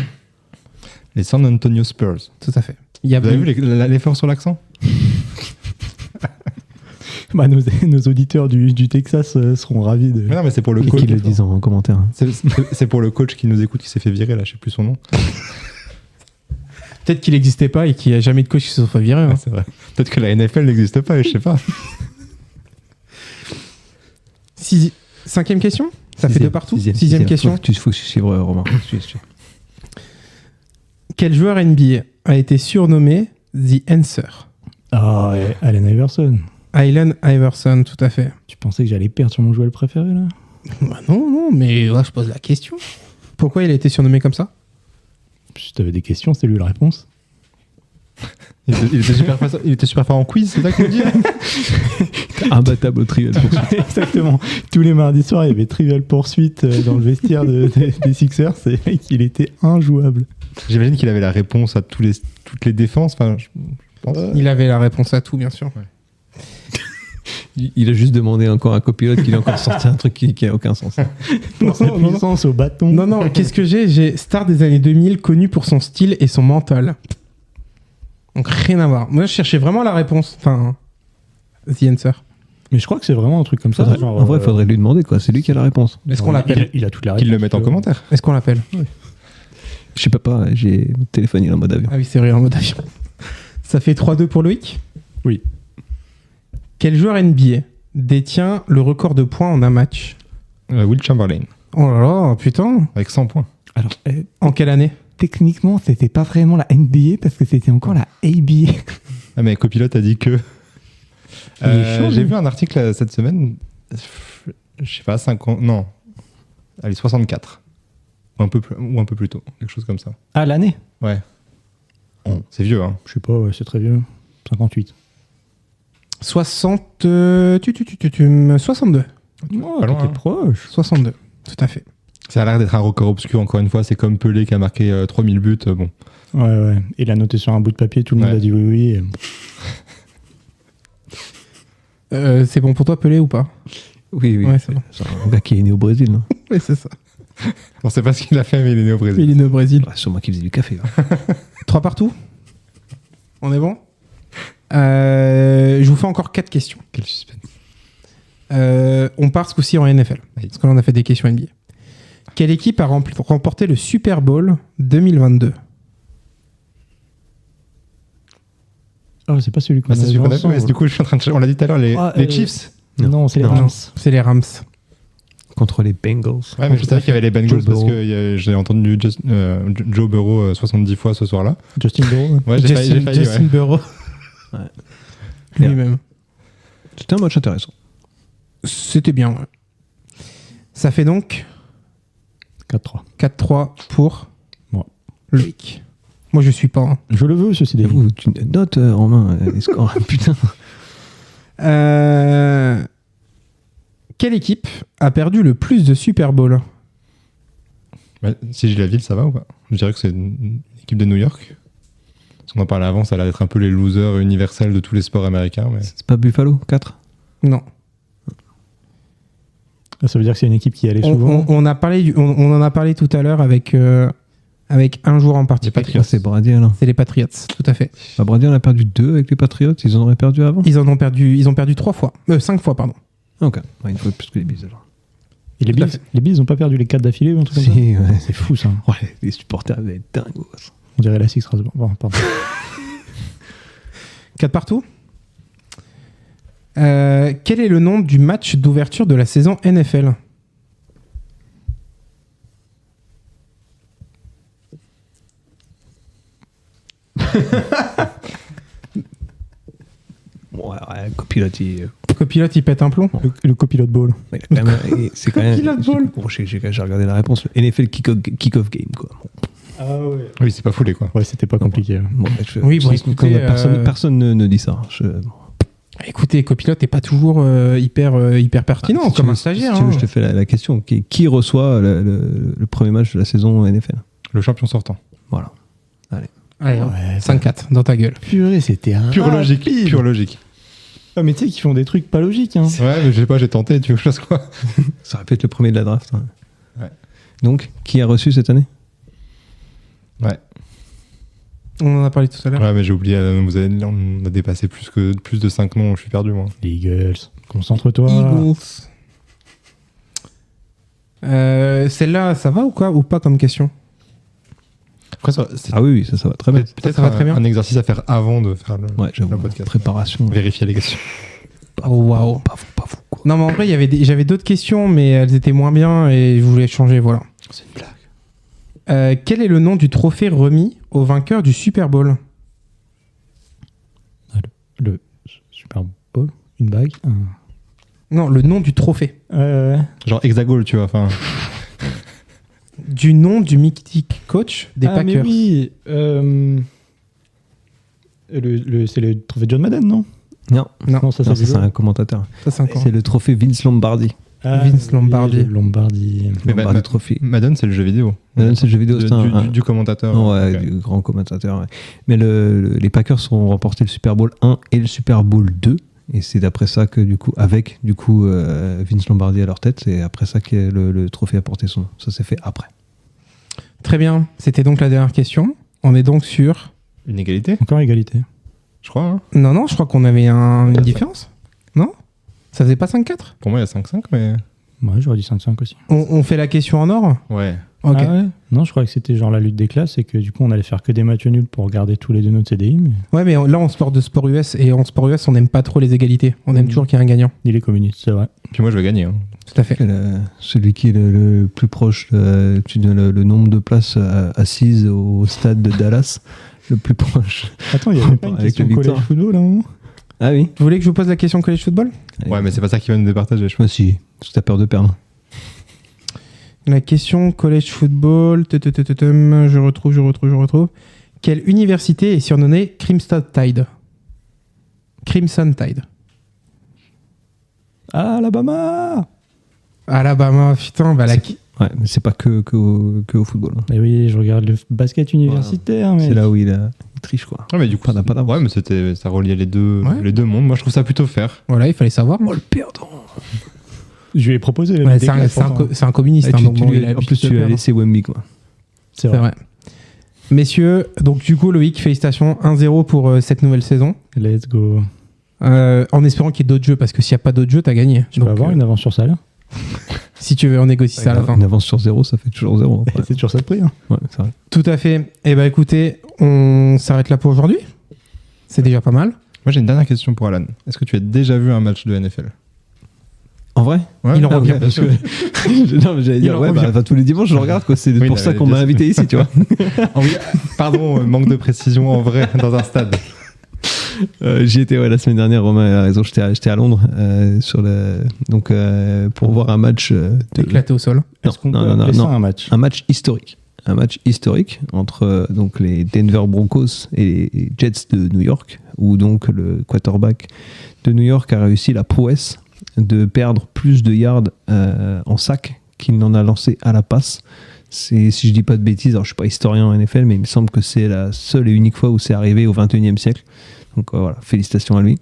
Les San Antonio Spurs. Tout à fait. Il y a Vous avez vu l'effort sur l'accent? Bah, nos auditeurs du Texas seront ravis de. Mais non, mais c'est pour le Et coach. qu'ils le disent en commentaire. C'est pour le coach qui nous écoute, qui s'est fait virer, là, je sais plus son nom. Peut-être qu'il n'existait pas et qu'il n'y a jamais de coach qui se soit viré. Hein. Ouais, c'est vrai. Peut-être que la NFL n'existe pas, je sais pas. Cinquième question? Ça fait 2 partout? Sixième question. Faut que tu suives, Romain. Suis. Quel joueur NBA a été surnommé The Answer? Ah ouais, Allen Iverson. Allen Iverson, tout à fait. Tu pensais que j'allais perdre sur mon joueur préféré là? Bah non, mais ouais, je pose la question. Pourquoi il a été surnommé comme ça? Si t'avais des questions, c'est lui la réponse. Il était super fort en quiz, c'est ça que tu veux dire? Imbattable au trial poursuite. Exactement. Tous les mardis soirs, il y avait Trivial Poursuite dans le vestiaire des Sixers. C'est mec, il était injouable. J'imagine qu'il avait la réponse à toutes les défenses. Enfin, je pense. Il avait la réponse à tout, bien sûr. Il a juste demandé encore à un copilote qu'il a encore sorti un truc qui a aucun sens. Pour sa puissance au bâton. Non, qu'est-ce que j'ai? J'ai star des années 2000, connu pour son style et son mental. Donc rien à voir. Moi, je cherchais vraiment la réponse. Enfin, The Answer. Mais je crois que c'est vraiment un truc comme ça. Genre, En vrai, il faudrait lui demander, quoi. C'est lui qui a la réponse. Est-ce qu'on l'appelle? Il a toute la Qu'ils réponse. le mettent en commentaire. Est-ce qu'on l'appelle? Je sais pas, j'ai mon téléphone, il est en mode avion. Ah oui, c'est vrai, en mode avion. Ça fait 3-2 pour Loïc? Oui. Quel joueur NBA détient le record de points en un match? Will Chamberlain, Oh là là, putain. avec 100 points. Alors, En quelle année? techniquement, c'était pas vraiment la NBA parce que c'était encore la ABA. Ah, mais copilote a dit que. Il est chaud, J'ai lui. vu un article cette semaine. Je sais pas, 50. Non. Allez, 64. Ou un peu plus tôt. Quelque chose comme ça. Ah, l'année? Ouais. C'est vieux, hein. Je sais pas, ouais, c'est très vieux. 58. 62. Oh, pas loin, t'étais hein. proche. 62, tout à fait. Ça a l'air d'être un record obscur, encore une fois. C'est comme Pelé qui a marqué 3000 buts. Bon. Ouais. Il a noté sur un bout de papier, tout le monde Ouais. a dit oui. C'est bon pour toi, Pelé, ou pas? Oui. Ouais, c'est bon. C'est un gars qui est né au Brésil. Non Oui, c'est ça. On sait pas ce qu'il a fait, mais il est né au Brésil. Il est né au Brésil. C'est moi qui faisais du café. Là. 3 partout? On est bon? Je vous fais encore 4 questions. Quel suspense. On part ce coup-ci en NFL. Oui. Parce que là, on a fait des questions NBA. Quelle équipe a remporté le Super Bowl 2022? Oh, c'est pas celui qu'on Bah, c'est a celui vu qu'on a vu, ensemble. mais du coup, je suis en train de. On l'a dit tout à l'heure, les Chiefs. Non, c'est les Non. Rams. C'est les Rams. Contre les Bengals. Ouais, mais je savais qu'il y avait les Bengals Joe parce Burrow. que j'ai entendu Joe Burrow 70 fois ce soir-là. Justin Burrow. Ouais, j'ai failli, Justin ouais. Burrow. Ouais. Lui-même. C'était un match intéressant. C'était bien, ouais. Ça fait donc 4-3. 4-3 pour Moi. Loïc. Moi, je suis pas. Hein. Je le veux, ceci dit. J'avoue, tu notes Romain les scores. Putain. Quelle équipe a perdu le plus de Super Bowl? Ouais, si j'ai la ville, ça va ou pas? Je dirais que c'est une équipe de New York. Parce qu'on en parlait avant, ça a l'air d'être un peu les losers universels de tous les sports américains. Mais... C'est pas Buffalo 4 Non. Ça veut dire que c'est une équipe qui y allait On souvent. en a parlé tout à l'heure avec avec un joueur en particulier. C'est Brady alors. C'est les Patriots, tout à fait. Bah, Brady en a perdu 2 avec les Patriots, ils en auraient perdu avant. Ils ont perdu 3 fois. 5 fois, pardon. Ok, ouais, une fois plus que les Bills alors. Et les Tout à Bills, ils ont pas perdu les 4 d'affilée ou un truc comme ça? Si, ouais. C'est fou ça. Ouais, les supporters avaient dingue. On dirait la Six Strasbourg. Bon, pardon. 4 partout. Quel est le nom du match d'ouverture de la saison NFL? Ouais, copilote, Copilote, il pète un plomb. Le copilote ball. c'est quand même. Copilote ball. Bon, j'ai regardé la réponse. Le NFL kick-off game, quoi. Ah ouais. Oui, c'est pas foulé, quoi. Ouais, c'était pas compliqué. Bon, Oui, bon, écoutez, personne ne dit ça. Écoutez, copilote n'est pas toujours hyper pertinent Si comme tu un veux- stagiaire. Si tu veux, hein. je te fais la question. Qui reçoit le premier match de la saison NFL? Le champion sortant. Voilà. Allez, hop, 5-4 dans ta gueule. Purée, c'était un. Pure logique. Pure logique. Ah, mais tu sais qu'ils font des trucs pas logiques. Hein. Ouais, mais je sais pas, j'ai tenté, tu veux que je fasse quoi? Ça aurait pu être le premier de la draft. Hein. Ouais. Donc, qui a reçu cette année? Ouais. On en a parlé tout à l'heure. Ouais, mais j'ai oublié, on a dépassé plus de 5 noms, je suis perdu, moi. Les Eagles. Concentre-toi. Eagles. Celle-là, ça va ou quoi? Ou pas comme question? Après, c'est Ah oui, ça va très bien. peut-être ça va très bien. un exercice à faire avant de faire le Ouais, j'avoue. le podcast. Préparation. Vérifier les questions. Oh, waouh. Pas vous, quoi. Non, mais en vrai, j'avais d'autres questions, mais elles étaient moins bien et je voulais changer, voilà. C'est une blague. Quel est le nom du trophée remis au vainqueur du Super Bowl? Le Super Bowl. Une bague. Non, le nom du trophée. Genre hexagone, tu vois, enfin. Du nom du mythique coach des Mais Packers. oui. C'est le trophée John Madden, non? Non, Non, ça non, c'est c'est un commentateur. Ça, c'est encore. C'est le trophée Vince Lombardi. Vince Lombardi. Oui, le Lombardi. Mais Lombardi Trophy. Madden, c'est le jeu vidéo. Madden, c'est le jeu vidéo, c'est du commentateur. Ouais, Ok. du grand commentateur. Ouais. Mais les Packers ont remporté le Super Bowl 1 et le Super Bowl 2. Et c'est d'après ça que, avec Vince Lombardi à leur tête, c'est après ça que le trophée a porté son nom. Ça s'est fait après. Très bien. C'était donc la dernière question. On est donc sur... Une égalité, Encore égalité. je crois. Hein. Non, je crois qu'on avait une différence. Non? Ça faisait pas 5-4? Pour moi, il y a 5-5, mais. Ouais, j'aurais dit 5-5 aussi. On fait la question en or? Ouais. Ok. Ah ouais non, je crois que c'était genre la lutte des classes et que du coup on allait faire que des matchs nuls pour garder tous les deux notre CDI. Mais Ouais, mais là, on sport de sport US, et en sport US, on n'aime pas trop les égalités. On aime toujours qu'il y ait un gagnant. il est communiste, c'est vrai. Puis moi, je vais gagner. Hein. Tout à fait. Celui qui est le plus proche, tu donnes le nombre de places assises au stade de Dallas, le plus proche. Attends, il y avait pas une Avec question le collège victoire. football hein Ah oui. Vous voulez que je vous pose la question college football? Ouais, mais c'est pas ça qui va nous départager, je Moi pense. si, parce que t'as peur de perdre. La question college football. Je retrouve. Quelle université est surnommée Crimson Tide? Crimson Tide. Ah, Alabama. Alabama, putain, bah la... Ouais, mais c'est pas que au football. Hein. Eh oui, je regarde le basket universitaire. Mais... C'est là où il triche, quoi. Ouais, mais du coup, Pas d'avance. ouais, mais ça reliait les deux mondes. Moi, je trouve ça plutôt fair. Voilà, il fallait savoir. Oh, le perdant. Je lui ai proposé la Ouais, lutte des c'est un, classes, c'est un pourtant. co- c'est un communiste, hein, donc bon, il a en plus, tu as laissé Wemby, quoi. C'est C'est vrai. vrai. Messieurs, donc du coup, Loïc, félicitations. 1-0 pour cette nouvelle saison. Let's go. En espérant qu'il y ait d'autres jeux, parce que s'il n'y a pas d'autres jeux, t'as gagné. Je peux avoir une avance sur salaire. Si tu veux, on négocie ça à la fin. Une avance sur 0, ça fait toujours 0. Ouais, C'est toujours ça le prix. Hein. ouais, c'est vrai. Tout à fait. Eh ben écoutez, on s'arrête là pour aujourd'hui. C'est déjà pas mal. Moi, j'ai une dernière question pour Alan. Est-ce que tu as déjà vu un match de NFL? En vrai? Ouais, Il en revient, ouais, bien sûr. Non, mais j'allais dire, en ouais, revient. bah, tous les dimanches, je le regarde, quoi. C'est Oui, pour il ça avait qu'on bien m'a invité ici, tu vois. Ah oui, pardon, manque de précision en vrai dans un stade. J'y étais la semaine dernière, Romain a raison, j'étais à Londres pour voir un match Éclaté au sol. Est-ce qu'on peut non, appeler non. ça un match? un match historique. Un match historique entre donc les Denver Broncos et les Jets de New York, où donc le quarterback de New York a réussi la prouesse de perdre plus de yards en sac qu'il n'en a lancé à la passe. Si je dis pas de bêtises, alors je suis pas historien en NFL, mais il me semble que c'est la seule et unique fois où c'est arrivé au 21e siècle. Donc voilà, félicitations à lui.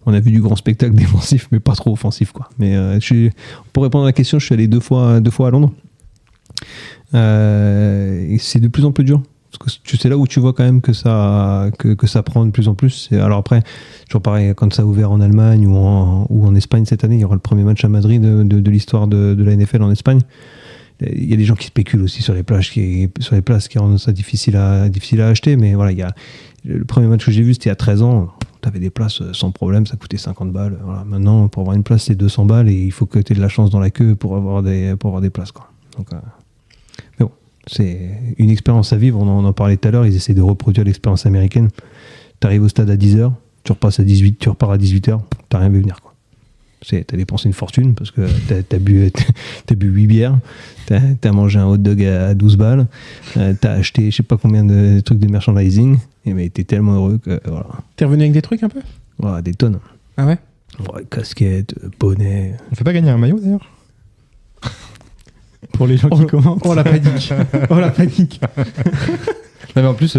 On a vu du grand spectacle défensif, mais pas trop offensif, quoi. Mais pour répondre à la question, je suis allé deux fois à Londres. Et c'est de plus en plus dur. Parce que c'est là où tu vois quand même que ça prend de plus en plus. Alors après, toujours pareil, quand ça a ouvert en Allemagne ou en Espagne cette année, il y aura le premier match à Madrid de l'histoire de la NFL en Espagne. Il y a des gens qui spéculent aussi sur les places qui rendent ça difficile à acheter. Mais voilà, le premier match que j'ai vu, c'était il y a 13 ans. Tu avais des places sans problème, ça coûtait 50 balles. Voilà. Maintenant, pour avoir une place, c'est 200 balles et il faut que tu aies de la chance dans la queue pour avoir des places, quoi. Donc, mais bon, c'est une expérience à vivre. On en parlait tout à l'heure, ils essaient de reproduire l'expérience américaine. Tu arrives au stade à 10h, tu repars à 18h, t'as rien vu venir, quoi. T'as dépensé une fortune parce que t'as bu 8 bières, t'as mangé un hot dog à 12 balles, t'as acheté je sais pas combien de trucs de merchandising, mais t'es tellement heureux que voilà. T'es revenu avec des trucs un peu ? Ouais, des tonnes. Ah ouais ? Ouais, casquette, bonnet. On fait pas gagner un maillot d'ailleurs ? Pour les gens qui commentent. Oh la panique. Oh la panique. Non, mais en plus,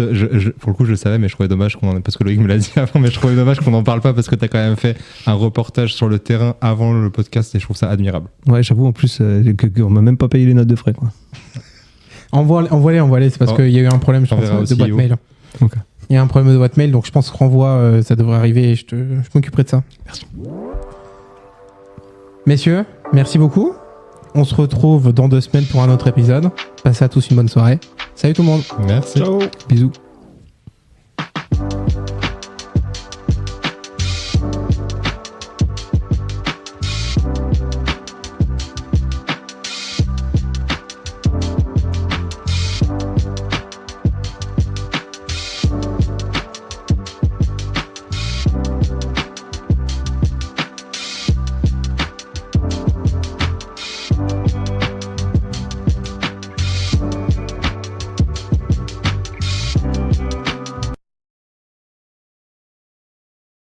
pour le coup, je le savais, mais je trouvais dommage parce que Loïc me l'a dit avant, mais je trouvais dommage qu'on n'en parle pas parce que t'as quand même fait un reportage sur le terrain avant le podcast et je trouve ça admirable. Ouais, j'avoue, en plus, qu'on m'a même pas payé les notes de frais, quoi. Envoie-les, c'est parce qu'il y a eu un problème, je pense, de boîte mail. Okay. Il y a un problème de boîte mail, donc je pense que renvoi, ça devrait arriver et je m'occuperai de ça. Merci. Messieurs, merci beaucoup. On se retrouve dans 2 semaines pour un autre épisode. Passez à tous une bonne soirée. Salut tout le monde. Merci. Ciao. Bisous.